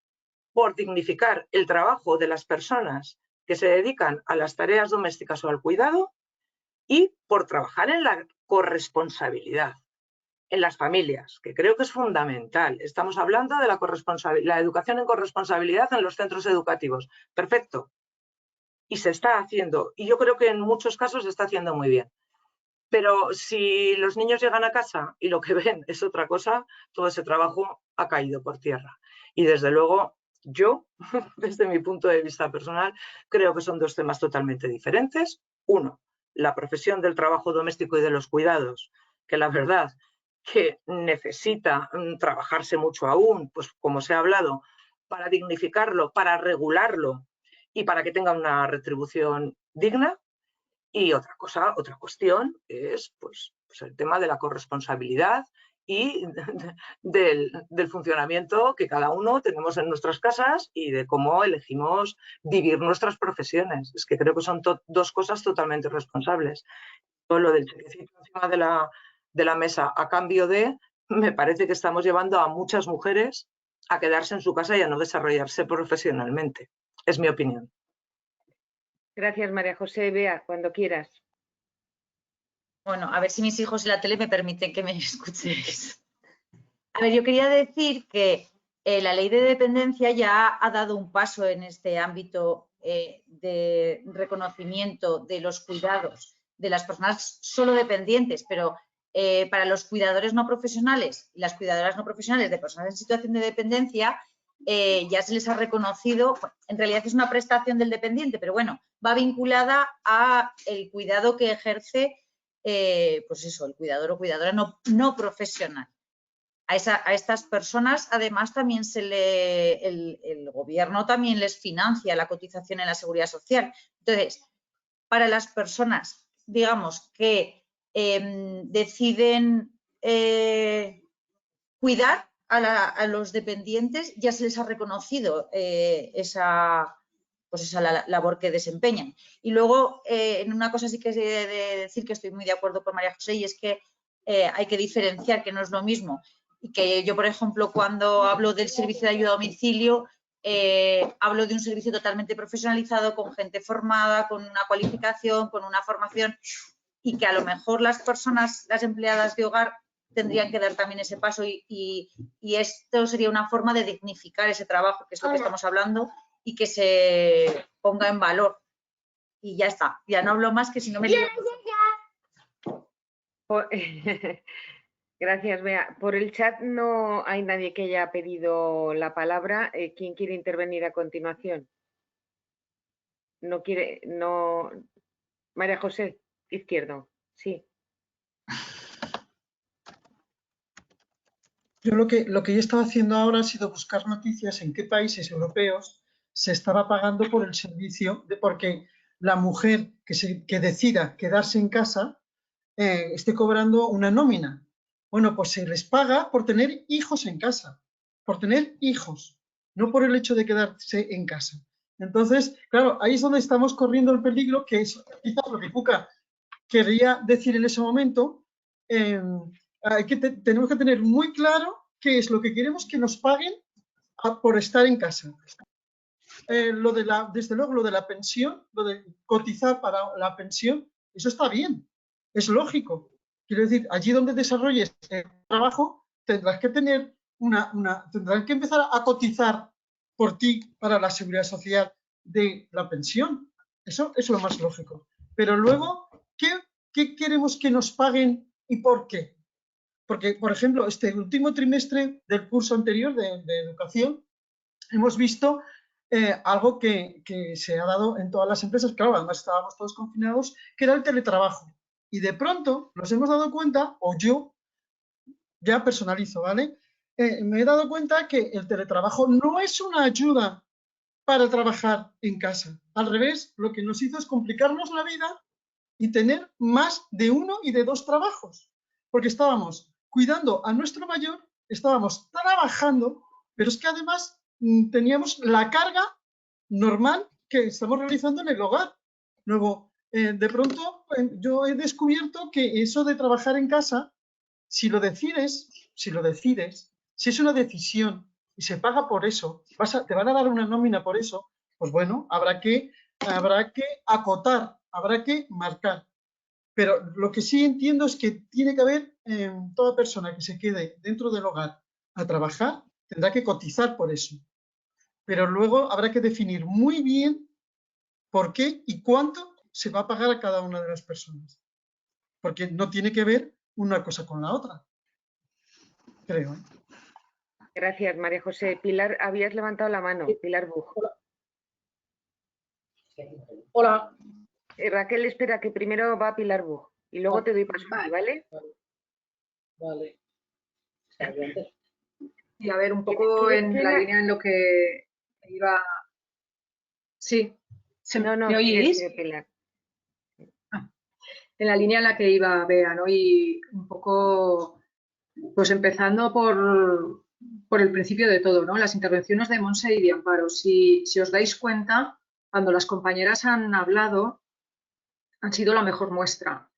por dignificar el trabajo de las personas que se dedican a las tareas domésticas o al cuidado y por trabajar en la corresponsabilidad en las familias, que creo que es fundamental. Estamos hablando de la educación en corresponsabilidad en los centros educativos. Perfecto. Y se está haciendo. Y yo creo que en muchos casos se está haciendo muy bien. Pero si los niños llegan a casa y lo que ven es otra cosa, todo ese trabajo ha caído por tierra. Y desde luego, yo, desde mi punto de vista personal, creo que son dos temas totalmente diferentes. Uno, la profesión del trabajo doméstico y de los cuidados, que la verdad que necesita trabajarse mucho aún, pues como se ha hablado, para dignificarlo, para regularlo y para que tenga una retribución digna. Y otra cuestión es pues el tema de la corresponsabilidad y del funcionamiento que cada uno tenemos en nuestras casas y de cómo elegimos vivir nuestras profesiones. Es que creo que son dos cosas totalmente responsables. Todo lo del chequecito encima de la mesa a cambio de, me parece que estamos llevando a muchas mujeres a quedarse en su casa y a no desarrollarse profesionalmente. Es mi opinión.
Gracias, María José. Bea, cuando quieras.
Bueno, a ver si mis hijos en la tele me permiten que me escuchéis. A ver, yo quería decir que la ley de dependencia ya ha dado un paso en este ámbito de reconocimiento de los cuidados de las personas solo dependientes, pero para los cuidadores no profesionales y las cuidadoras no profesionales de personas en situación de dependencia, ya se les ha reconocido, en realidad es una prestación del dependiente, pero bueno, va vinculada a el cuidado que ejerce, pues eso, el cuidador o cuidadora no profesional. A estas personas, además, también el gobierno también les financia la cotización en la seguridad social. Entonces, para las personas, digamos, que deciden cuidar a los dependientes, ya se les ha reconocido esa labor que desempeñan. Y luego, en una cosa sí que he de decir que estoy muy de acuerdo con María José, y es que hay que diferenciar, que no es lo mismo. Y que yo, por ejemplo, cuando hablo del servicio de ayuda a domicilio, hablo de un servicio totalmente profesionalizado, con gente formada, con una cualificación, con una formación, y que a lo mejor las personas, las empleadas de hogar, tendrían que dar también ese paso y esto sería una forma de dignificar ese trabajo, que es lo que estamos hablando, y que se ponga en valor. Y ya está, ya no hablo más, que si no me lío.
Gracias, Bea. Por el chat no hay nadie que haya pedido la palabra. ¿Quién quiere intervenir a continuación? No quiere, no. María José, izquierdo, sí.
Yo lo que yo estaba haciendo ahora ha sido buscar noticias en qué países europeos se estaba pagando por el servicio, porque la mujer que decida quedarse en casa esté cobrando una nómina. Bueno, pues se les paga por tener hijos en casa, por tener hijos, no por el hecho de quedarse en casa. Entonces, claro, ahí es donde estamos corriendo el peligro, que es quizás lo que Cuca quería decir en ese momento. Tenemos que tener muy claro qué es lo que queremos que nos paguen por estar en casa. Desde luego, lo de la pensión, lo de cotizar para la pensión, eso está bien, es lógico. Quiero decir, allí donde desarrolles el trabajo, tendrás que tener tendrás que empezar a cotizar por ti para la seguridad social de la pensión. Eso es lo más lógico. Pero luego, ¿qué queremos que nos paguen y por qué? Porque, por ejemplo, este último trimestre del curso anterior de educación, hemos visto algo que se ha dado en todas las empresas, claro, además estábamos todos confinados, que era el teletrabajo. Y de pronto nos hemos dado cuenta, o yo ya personalizo, ¿vale? Me he dado cuenta que el teletrabajo no es una ayuda para trabajar en casa. Al revés, lo que nos hizo es complicarnos la vida y tener más de uno y de dos trabajos. Porque estábamos cuidando a nuestro mayor, estábamos trabajando, pero es que además teníamos la carga normal que estamos realizando en el hogar. Luego, de pronto yo he descubierto que eso de trabajar en casa, si lo decides, si es una decisión y se paga por eso, te van a dar una nómina por eso, pues bueno, habrá que acotar, habrá que marcar. Pero lo que sí entiendo es que tiene que haber toda persona que se quede dentro del hogar a trabajar, tendrá que cotizar por eso. Pero luego habrá que definir muy bien por qué y cuánto se va a pagar a cada una de las personas. Porque no tiene que ver una cosa con la otra, creo.
Gracias, María José. Pilar, habías levantado la mano. Pilar Buj.
Hola.
Raquel, espera, que primero va Pilar Buj y luego te doy paso a ti, ¿vale?
Vale.
Y a ver, un poco en la línea en lo que iba... Sí, ¿me oís?
Pilar.
En la línea en la que iba Bea, ¿no? Y un poco, pues empezando por el principio de todo, ¿no? Las intervenciones de Monse y de Amparo. Si os dais cuenta, cuando las compañeras han hablado, han sido la mejor muestra.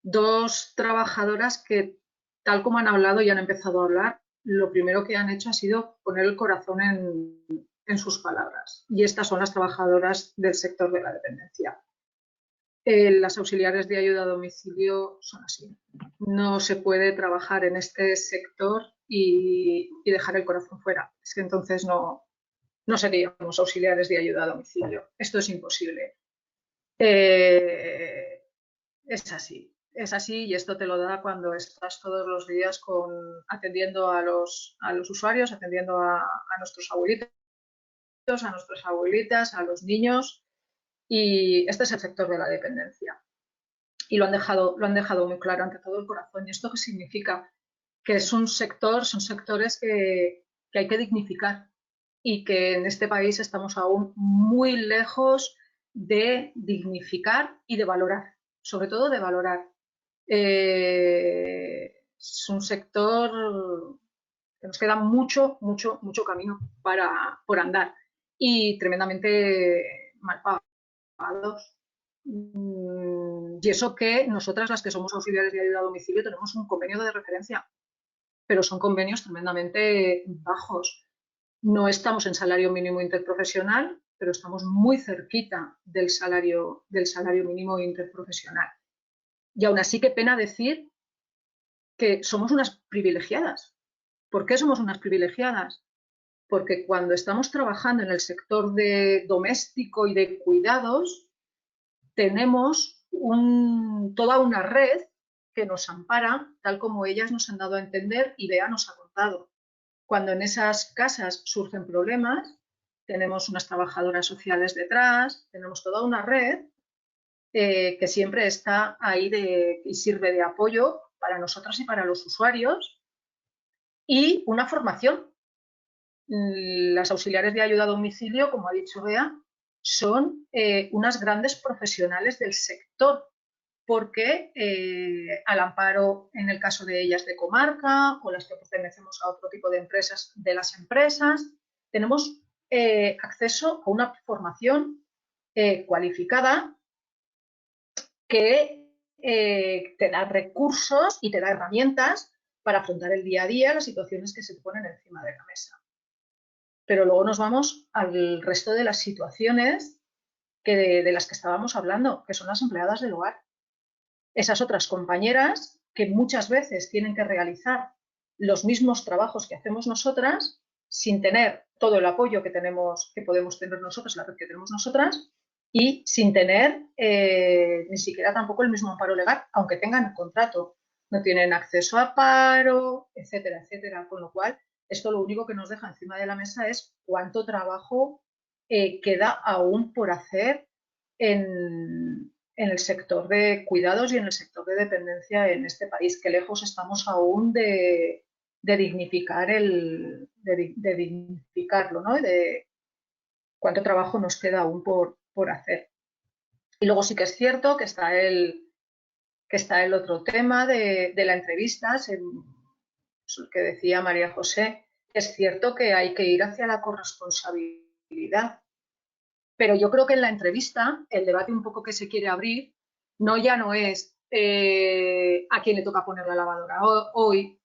Dos trabajadoras que, tal como han hablado y han empezado a hablar, lo primero que han hecho ha sido poner el corazón en sus palabras. Y estas son las trabajadoras del sector de la dependencia. Las auxiliares de ayuda a domicilio son así. No se puede trabajar en este sector y dejar el corazón fuera. Es que entonces no seríamos auxiliares de ayuda a domicilio. Esto es imposible. Es así y esto te lo da cuando estás todos los días atendiendo a los usuarios, atendiendo a nuestros abuelitos, a nuestras abuelitas, a los niños. Y este es el sector de la dependencia. Y lo han dejado muy claro, ante todo el corazón. ¿Y esto qué significa? Que es son sectores que hay que dignificar y que en este país estamos aún muy lejos de dignificar y de valorar, sobre todo de valorar. Es un sector que nos queda mucho camino por andar y tremendamente mal pagados. Y eso que nosotras, las que somos auxiliares de ayuda a domicilio, tenemos un convenio de referencia, pero son convenios tremendamente bajos. No estamos en salario mínimo interprofesional, pero estamos muy cerquita del salario mínimo interprofesional. Y aún así, qué pena decir que somos unas privilegiadas. ¿Por qué somos unas privilegiadas? Porque cuando estamos trabajando en el sector de doméstico y de cuidados, tenemos toda una red que nos ampara, tal como ellas nos han dado a entender y Bea nos ha contado. Cuando en esas casas surgen problemas, tenemos unas trabajadoras sociales detrás, tenemos toda una red que siempre está ahí y sirve de apoyo para nosotras y para los usuarios, y una formación. Las auxiliares de ayuda a domicilio, como ha dicho Bea, son unas grandes profesionales del sector, porque al amparo, en el caso de ellas de comarca o las que pertenecemos a otro tipo de empresas, de las empresas, tenemos acceso a una formación cualificada que te da recursos y te da herramientas para afrontar el día a día las situaciones que se te ponen encima de la mesa. Pero luego nos vamos al resto de las situaciones de las que estábamos hablando, que son las empleadas del hogar. Esas otras compañeras que muchas veces tienen que realizar los mismos trabajos que hacemos nosotras sin tener todo el apoyo que podemos tener nosotras, la red que tenemos nosotras, y sin tener ni siquiera tampoco el mismo amparo legal, aunque tengan el contrato. No tienen acceso a paro, etcétera, etcétera. Con lo cual, esto lo único que nos deja encima de la mesa es cuánto trabajo queda aún por hacer en el sector de cuidados y en el sector de dependencia en este país, que lejos estamos aún de dignificarlo, ¿no? Y de cuánto trabajo nos queda aún por hacer. Y luego sí que es cierto que está el otro tema de la entrevista, que decía María José. Es cierto que hay que ir hacia la corresponsabilidad, Pero yo creo que en la entrevista el debate un poco que se quiere abrir ya no es a quién le toca poner la lavadora hoy,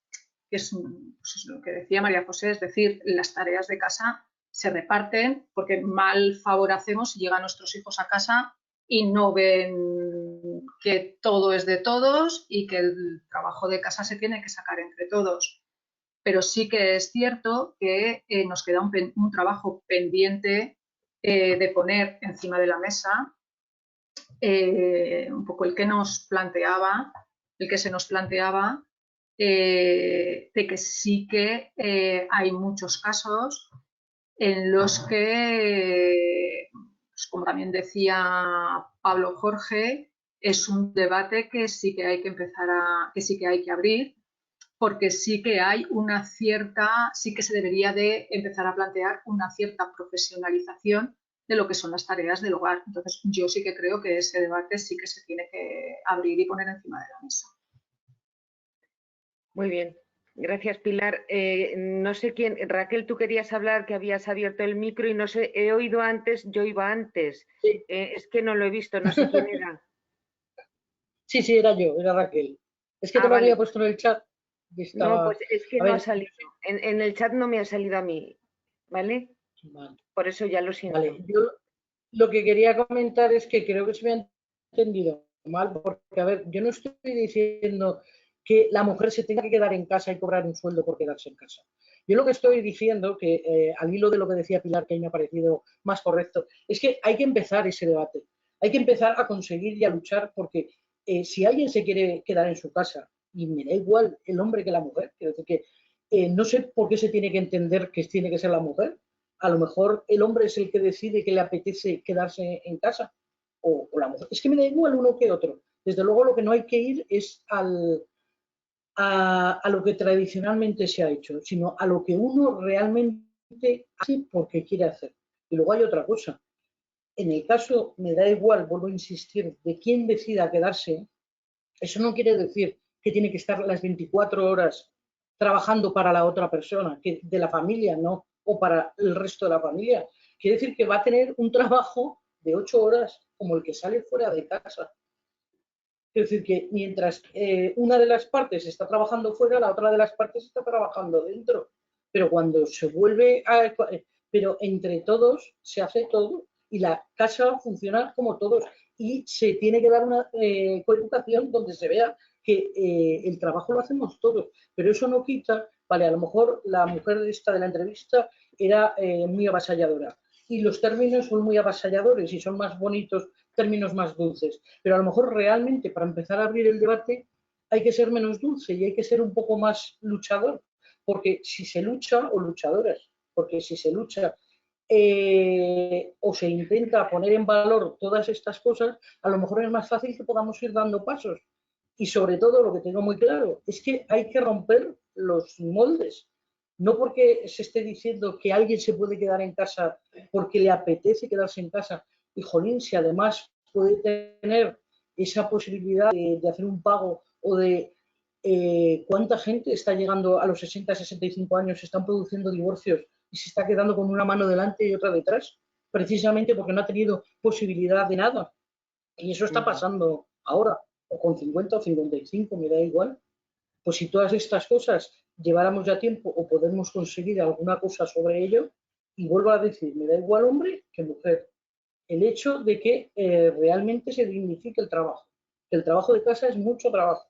que es pues lo que decía María José, es decir, las tareas de casa se reparten porque mal favor hacemos si llegan nuestros hijos a casa y no ven que todo es de todos y que el trabajo de casa se tiene que sacar entre todos. Pero sí que es cierto que nos queda un trabajo pendiente de poner encima de la mesa, un poco el que se nos planteaba, de que sí que hay muchos casos en los que, pues como también decía Pablo Jorge, es un debate que sí que hay que abrir, porque sí que hay sí que se debería de empezar a plantear una cierta profesionalización de lo que son las tareas del hogar. Entonces, yo sí que creo que ese debate sí que se tiene que abrir y poner encima de la mesa.
Muy bien, gracias Pilar. No sé quién, Raquel, tú querías hablar, que habías abierto el micro y no sé, he oído antes, yo iba antes.
Sí.
Es que no lo he visto, no sé quién era.
Sí, era yo, era Raquel. Es que te lo había puesto en el chat.
No, pues es que no ha salido. En el chat no me ha salido a mí, ¿vale?
Vale.
Por eso ya lo siento.
Vale. Yo lo que quería comentar es que creo que se me ha entendido mal, porque, a ver, yo no estoy diciendo que la mujer se tenga que quedar en casa y cobrar un sueldo por quedarse en casa. Yo lo que estoy diciendo, que al hilo de lo que decía Pilar, que a mí me ha parecido más correcto, es que hay que empezar ese debate. Hay que empezar a conseguir y a luchar, porque si alguien se quiere quedar en su casa, y me da igual el hombre que la mujer, quiero decir que no sé por qué se tiene que entender que tiene que ser la mujer. A lo mejor el hombre es el que decide que le apetece quedarse en casa, o la mujer. Es que me da igual uno que otro. Desde luego lo que no hay que ir es a lo que tradicionalmente se ha hecho, sino a lo que uno realmente hace porque quiere hacer. Y luego hay otra cosa. En el caso, me da igual, vuelvo a insistir, de quién decida quedarse, eso no quiere decir que tiene que estar las 24 horas trabajando para la otra persona, que de la familia, no, o para el resto de la familia. Quiere decir que va a tener un trabajo de 8 horas como el que sale fuera de casa. Es decir, que mientras una de las partes está trabajando fuera, la otra de las partes está trabajando dentro. Pero cuando se vuelve pero entre todos se hace todo y la casa funciona como todos. Y se tiene que dar una coeducación donde se vea que el trabajo lo hacemos todos. Pero eso no quita, vale, a lo mejor la mujer esta de la entrevista era muy avasalladora. Y los términos son muy avasalladores y son más bonitos, términos más dulces. Pero a lo mejor realmente para empezar a abrir el debate hay que ser menos dulce y hay que ser un poco más luchador. Porque si se lucha, o luchadoras, porque si se lucha o se intenta poner en valor todas estas cosas, a lo mejor es más fácil que podamos ir dando pasos. Y sobre todo lo que tengo muy claro es que hay que romper los moldes. No porque se esté diciendo que alguien se puede quedar en casa porque le apetece quedarse en casa. Y jolín, si además puede tener esa posibilidad de hacer un pago o de cuánta gente está llegando a los 60, 65 años, se están produciendo divorcios y se está quedando con una mano delante y otra detrás, precisamente porque no ha tenido posibilidad de nada. Y eso está pasando ahora, o con 50 o 55, me da igual. Pues si todas estas cosas lleváramos ya tiempo o podemos conseguir alguna cosa sobre ello, y vuelvo a decir, me da igual hombre que mujer, el hecho de que realmente se dignifique el trabajo, que el trabajo de casa es mucho trabajo.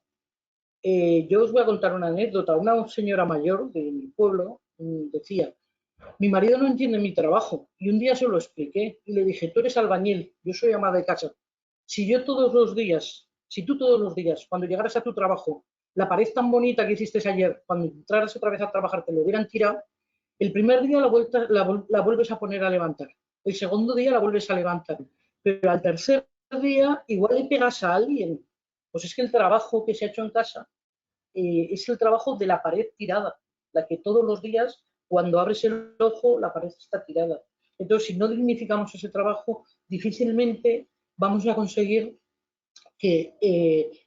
Yo os voy a contar una anécdota. Una señora mayor de mi pueblo decía, mi marido no entiende mi trabajo, y un día se lo expliqué y le dije, tú eres albañil, yo soy ama de casa. Si tú todos los días, cuando llegaras a tu trabajo, la pared tan bonita que hiciste ayer, cuando entraras otra vez a trabajar, te lo hubieran tirado, el primer día la vuelves a poner a levantar, el segundo día la vuelves a levantar, pero al tercer día igual le pegas a alguien. Pues es que el trabajo que se ha hecho en casa es el trabajo de la pared tirada, la que todos los días, cuando abres el ojo, la pared está tirada. Entonces, si no dignificamos ese trabajo, difícilmente vamos a conseguir que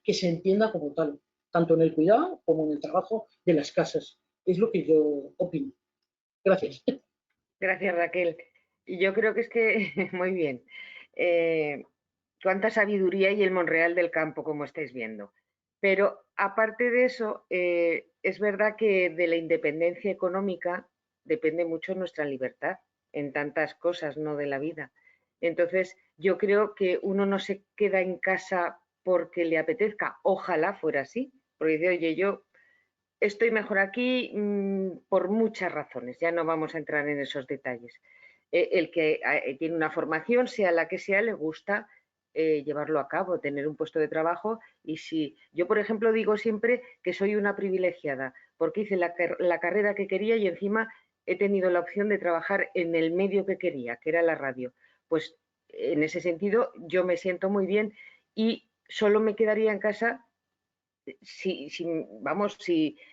se entienda como tal, tanto en el cuidado como en el trabajo de las casas. Es lo que yo opino. Gracias.
Gracias, Raquel. Y yo creo que es que, muy bien, cuánta sabiduría hay el Monreal del campo, como estáis viendo. Pero aparte de eso, es verdad que de la independencia económica depende mucho nuestra libertad en tantas cosas, ¿no?, de la vida. Entonces, yo creo que uno no se queda en casa porque le apetezca. Ojalá fuera así, porque dice, oye, yo estoy mejor aquí por muchas razones, ya no vamos a entrar en esos detalles. El que tiene una formación, sea la que sea, le gusta llevarlo a cabo, tener un puesto de trabajo. Y si yo, por ejemplo, digo siempre que soy una privilegiada, porque hice la carrera que quería y encima he tenido la opción de trabajar en el medio que quería, que era la radio. Pues en ese sentido yo me siento muy bien y solo me quedaría en casa si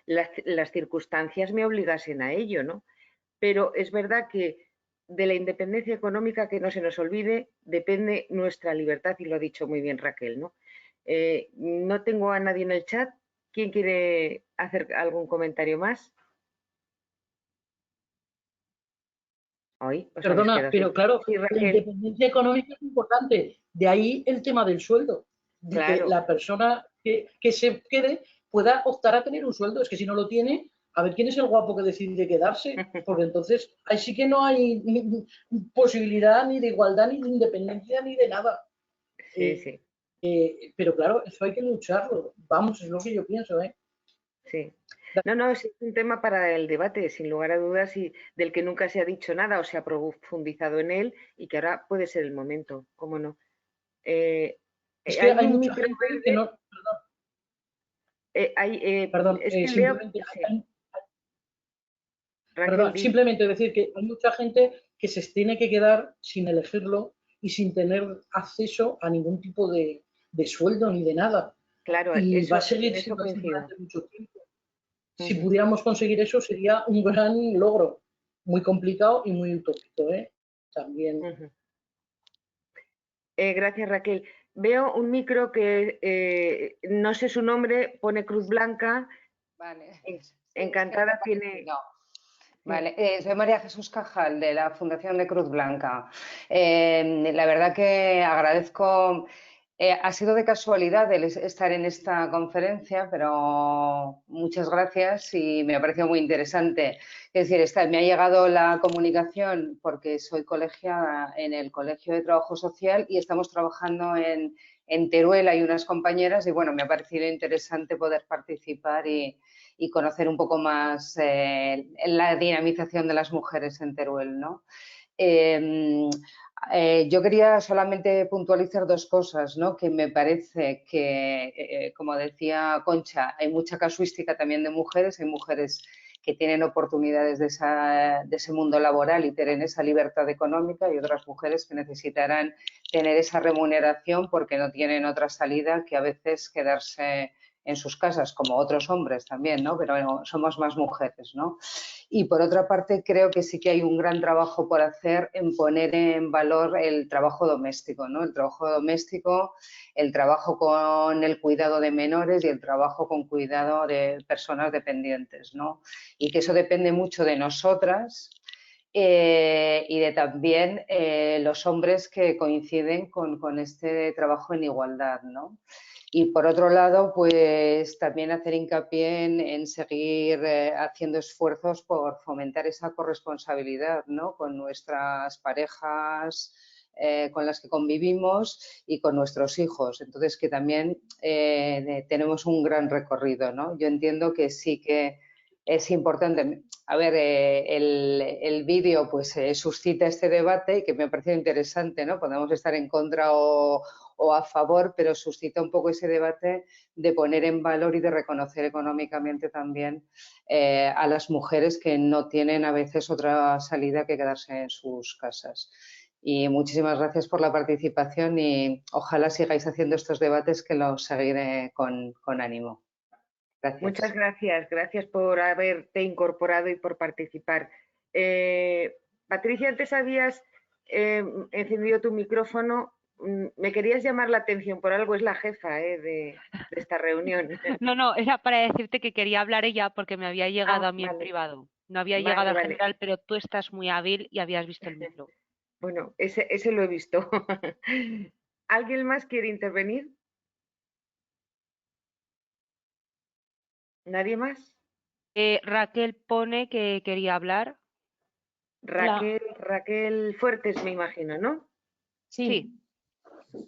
las circunstancias me obligasen a ello, ¿no? Pero es verdad que de la independencia económica, que no se nos olvide, depende nuestra libertad, y lo ha dicho muy bien Raquel, ¿no? No tengo a nadie en el chat. ¿Quién quiere hacer algún comentario más? Hoy os habéis
Perdona,
quedado
pero
sin-
claro,
Sí,
la
Raquel.
independencia económica es importante. De ahí el tema del sueldo. De que
Claro.
la persona que se quede pueda optar a tener un sueldo. Es que si no lo tiene, a ver quién es el guapo que decide quedarse. Porque entonces ahí sí que no hay posibilidad ni de igualdad, ni de independencia, ni de nada.
Sí, sí.
Pero claro, eso hay que lucharlo. Vamos, es lo que yo pienso, ¿eh?
Sí. No, es un tema para el debate, sin lugar a dudas, y del que nunca se ha dicho nada o se ha profundizado en él, y que ahora puede ser el momento, ¿cómo no?
Es que
Hay
hay
un
mucha
micro
gente que
verde.
no. Perdón,
Es que Leo,
simplemente,
sí. Raquel, di.
simplemente decir que hay mucha gente que se tiene que quedar sin elegirlo y sin tener acceso a ningún tipo de sueldo ni de nada.
Claro,
Y va a
en
seguir
eso
siendo así
coincido.
durante mucho tiempo. Si pudiéramos conseguir eso, sería un gran logro. Muy complicado y muy utópico, ¿eh? También.
Gracias, Raquel. Veo un micro que no sé su nombre, pone Cruz Blanca.
Vale.
Encantada, tiene.
Vale, soy María Jesús Cajal de la Fundación de Cruz Blanca. La verdad que agradezco, ha sido de casualidad el estar en esta conferencia, pero muchas gracias y me ha parecido muy interesante. Es decir, me ha llegado la comunicación porque soy colegiada en el Colegio de Trabajo Social y estamos trabajando en Teruel, hay unas compañeras y bueno, me ha parecido interesante poder participar y conocer un poco más la dinamización de las mujeres en Teruel, ¿no? Yo quería solamente puntualizar dos cosas, ¿no? Que me parece que, como decía Concha, hay mucha casuística también de mujeres, hay mujeres que tienen oportunidades de ese mundo laboral y tienen esa libertad económica y otras mujeres que necesitarán tener esa remuneración porque no tienen otra salida que a veces quedarse en sus casas, como otros hombres también, ¿no? Pero somos más mujeres, ¿no? Y por otra parte, creo que sí que hay un gran trabajo por hacer en poner en valor el trabajo doméstico, ¿no? El trabajo doméstico, el trabajo con el cuidado de menores y el trabajo con cuidado de personas dependientes, ¿no? Y que eso depende mucho de nosotras y de también los hombres que coinciden con este trabajo en igualdad, ¿no? Y por otro lado, pues también hacer hincapié en seguir haciendo esfuerzos por fomentar esa corresponsabilidad, ¿no? Con nuestras parejas con las que convivimos y con nuestros hijos. Entonces, que también tenemos un gran recorrido, ¿no? Yo entiendo que sí que es importante. A ver, el vídeo pues suscita este debate que me ha parecido interesante, ¿no? Podemos estar en contra o a favor, pero suscita un poco ese debate de poner en valor y de reconocer económicamente también a las mujeres que no tienen a veces otra salida que quedarse en sus casas. Y muchísimas gracias por la participación y ojalá sigáis haciendo estos debates que los seguiré con ánimo. Gracias.
Muchas gracias. Gracias por haberte incorporado y por participar. Patricia, antes habías encendido tu micrófono. Me querías llamar la atención por algo, es la jefa de esta reunión.
No, era para decirte que quería hablar ella porque me había llegado a mí en
Vale.
privado. No había
Vale,
llegado en
vale.
general, pero tú estás muy hábil y habías visto el micro.
Bueno, ese lo he visto. ¿Alguien más quiere intervenir? ¿Nadie más?
Raquel pone que quería hablar.
Raquel Fuertes, me imagino, ¿no?
Sí.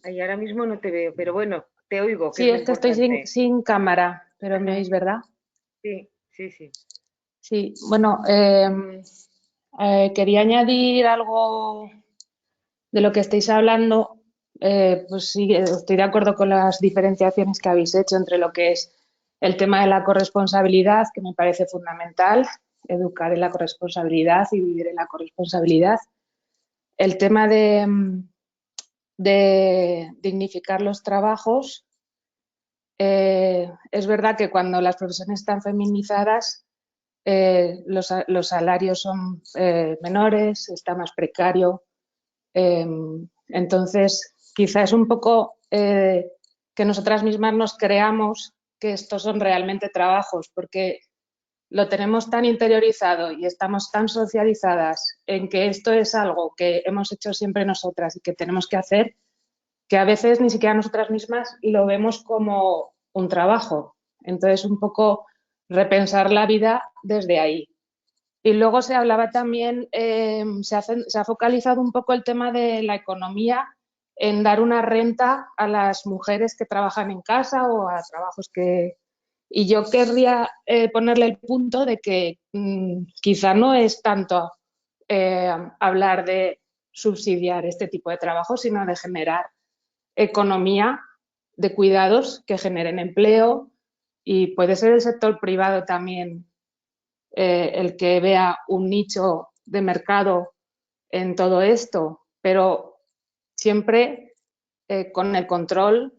Sí,
ahora mismo no te veo, pero bueno, te oigo, que
sí,
es lo
es que estoy
importante.
sin cámara, pero me oís, ¿verdad?
Sí, sí, sí.
Sí, bueno, quería añadir algo de lo que estáis hablando. Pues sí, estoy de acuerdo con las diferenciaciones que habéis hecho entre lo que es el tema de la corresponsabilidad, que me parece fundamental, educar en la corresponsabilidad y vivir en la corresponsabilidad. El tema de dignificar los trabajos. Es verdad que cuando las profesiones están feminizadas, los salarios son menores, está más precario. Entonces, quizá es un poco que nosotras mismas nos creamos que estos son realmente trabajos, porque lo tenemos tan interiorizado y estamos tan socializadas en que esto es algo que hemos hecho siempre nosotras y que tenemos que hacer, que a veces ni siquiera nosotras mismas lo vemos como un trabajo. Entonces, un poco repensar la vida desde ahí. Y luego se hablaba también, se ha focalizado un poco el tema de la economía en dar una renta a las mujeres que trabajan en casa o a trabajos que... Y yo querría ponerle el punto de que quizá no es tanto hablar de subsidiar este tipo de trabajo, sino de generar economía de cuidados que generen empleo, y puede ser el sector privado también el que vea un nicho de mercado en todo esto, pero siempre con el control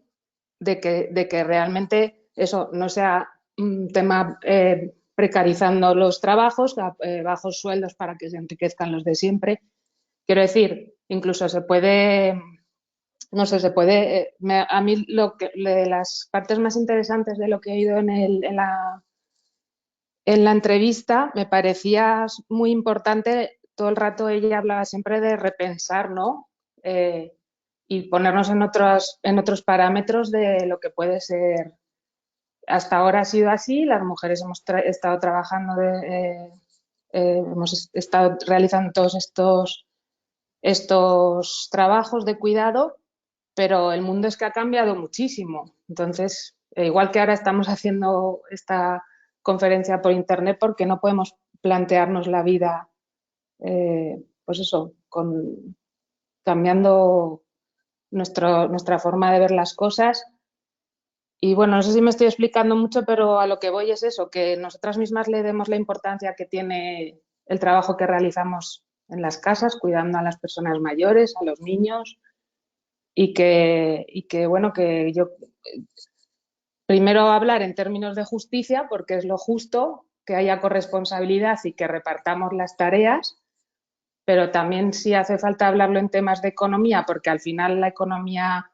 de que realmente eso no sea un tema precarizando los trabajos, bajos sueldos para que se enriquezcan los de siempre. Quiero decir, incluso se puede, no sé, se puede, a mí de las partes más interesantes de lo que he oído en la entrevista me parecía muy importante. Todo el rato ella hablaba siempre de repensar, ¿no? Y ponernos en otros parámetros de lo que puede ser. Hasta ahora ha sido así, las mujeres hemos estado trabajando, hemos estado realizando todos estos trabajos de cuidado, pero el mundo es que ha cambiado muchísimo. Entonces, igual que ahora estamos haciendo esta conferencia por internet, porque no podemos plantearnos la vida, pues eso, cambiando nuestra forma de ver las cosas. Y bueno, no sé si me estoy explicando mucho, pero a lo que voy es eso, que nosotras mismas le demos la importancia que tiene el trabajo que realizamos en las casas, cuidando a las personas mayores, a los niños, y que bueno, que yo primero hablar en términos de justicia, porque es lo justo que haya corresponsabilidad y que repartamos las tareas, pero también si hace falta hablarlo en temas de economía, porque al final la economía,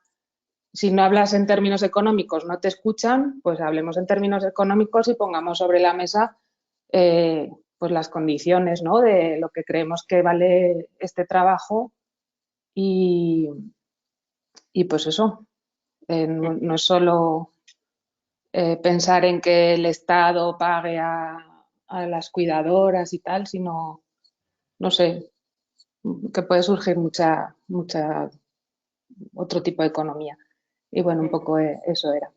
si no hablas en términos económicos no te escuchan, pues hablemos en términos económicos y pongamos sobre la mesa pues las condiciones, ¿no?, de lo que creemos que vale este trabajo y pues eso, no es solo pensar en que el Estado pague a las cuidadoras y tal, sino, no sé, que puede surgir mucha otro tipo de economía. Y bueno, un poco eso era.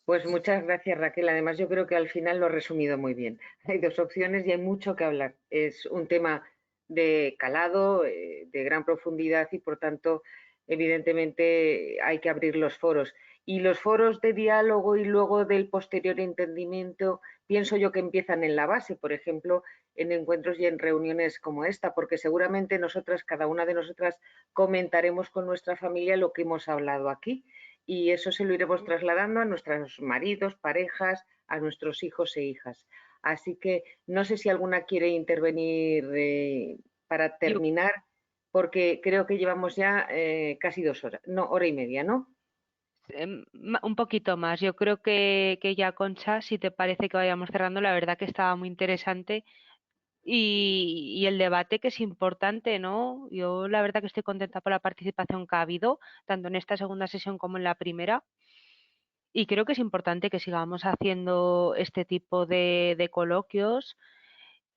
Pues muchas gracias, Raquel. Además, yo creo que al final lo he resumido muy bien. Hay dos opciones y hay mucho que hablar. Es un tema de calado, de gran profundidad y, por tanto, evidentemente hay que abrir los foros. Y los foros de diálogo y luego del posterior entendimiento, pienso yo que empiezan en la base, por ejemplo, en encuentros y en reuniones como esta, porque seguramente nosotras, cada una de nosotras, comentaremos con nuestra familia lo que hemos hablado aquí. Y eso se lo iremos trasladando a nuestros maridos, parejas, a nuestros hijos e hijas. Así que no sé si alguna quiere intervenir para terminar, porque creo que llevamos ya casi 2 horas, no, hora y media, ¿no?
Un poquito más. Yo creo que ya, Concha, si te parece que vayamos cerrando, la verdad que estaba muy interesante. y el debate que es importante, ¿no? Yo la verdad que estoy contenta por la participación que ha habido, tanto en esta segunda sesión como en la primera. Y creo que es importante que sigamos haciendo este tipo de coloquios.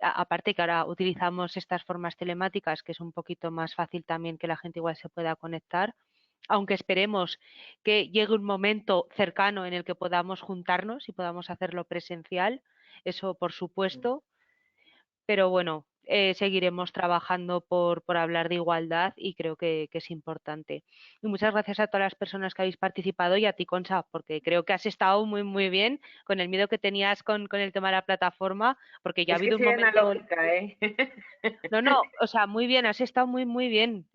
Aparte que ahora utilizamos estas formas telemáticas, que es un poquito más fácil también que la gente igual se pueda conectar, aunque esperemos que llegue un momento cercano en el que podamos juntarnos y podamos hacerlo presencial, eso por supuesto, pero bueno, seguiremos trabajando por hablar de igualdad y creo que es importante. Y muchas gracias a todas las personas que habéis participado y a ti, Concha, porque creo que has estado muy, muy bien con el miedo que tenías con el tema de la plataforma, porque ya ha
Es que
habido un
soy
momento...
analógica, ¿eh?
No, o sea, muy bien, has estado muy, muy bien.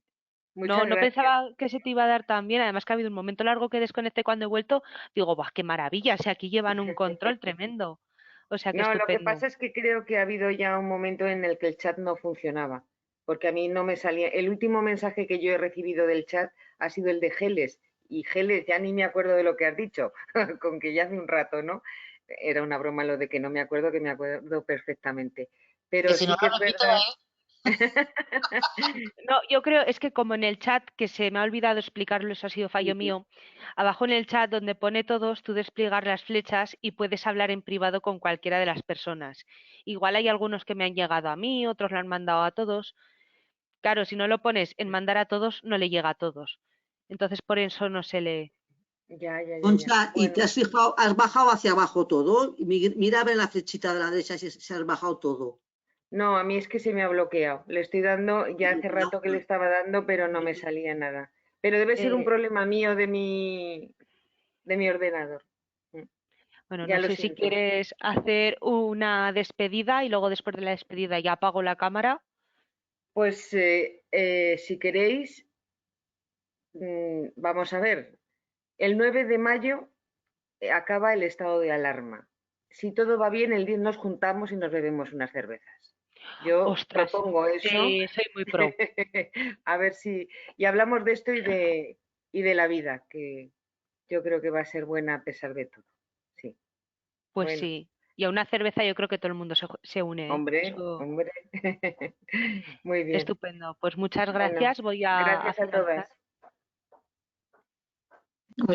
Muchas
No
gracias.
pensaba que se te iba a dar tan bien, además que ha habido un momento largo que desconecté cuando he vuelto, digo, ¡buah, qué maravilla! O sea, aquí llevan un control tremendo. O sea, que
No, lo que
estupendo.
pasa es que creo que ha habido ya un momento en el que el chat no funcionaba, porque a mí no me salía. El último mensaje que yo he recibido del chat ha sido el de Geles, y Geles, ya ni me acuerdo de lo que has dicho, con que ya hace un rato, ¿no? Era una broma lo de que no me acuerdo, que me acuerdo perfectamente. Pero
Que si no
sí que
lo
es
repito,
verdad.
No, yo creo, es que como en el chat, que se me ha olvidado explicarlo, eso ha sido fallo mío, abajo en el chat donde pone todos, tú desplegar las flechas y puedes hablar en privado con cualquiera de las personas. Igual hay algunos que me han llegado a mí, otros lo han mandado a todos. Claro, si no lo pones en mandar a todos, no le llega a todos. Entonces por eso no se lee.
Ya.
Concha, ¿y te
Bueno,
has fijado, has bajado hacia abajo todo? Mira a ver la flechita de la derecha si se has bajado todo.
no, a mí es que se me ha bloqueado. Le estoy dando, ya hace rato que le estaba dando, pero no me salía nada. Pero debe ser un problema mío de mi ordenador.
Bueno,
Ya
no
lo
sé si
siento.
quieres hacer una despedida y luego después de la despedida ya apago la cámara.
Pues si queréis, vamos a ver. El 9 de mayo acaba el estado de alarma. Si todo va bien, el 10 nos juntamos y nos bebemos unas cervezas. Yo
Ostras,
propongo eso.
soy muy pro.
A ver si... Y hablamos de esto y de la vida, que yo creo que va a ser buena a pesar de todo. Sí.
Pues
Bueno,
sí. Y a una cerveza yo creo que todo el mundo se une, ¿eh?
hombre.
Eso,
Muy bien.
estupendo. Pues muchas
Bueno,
gracias. Voy a
gracias a
finalizar.
todas.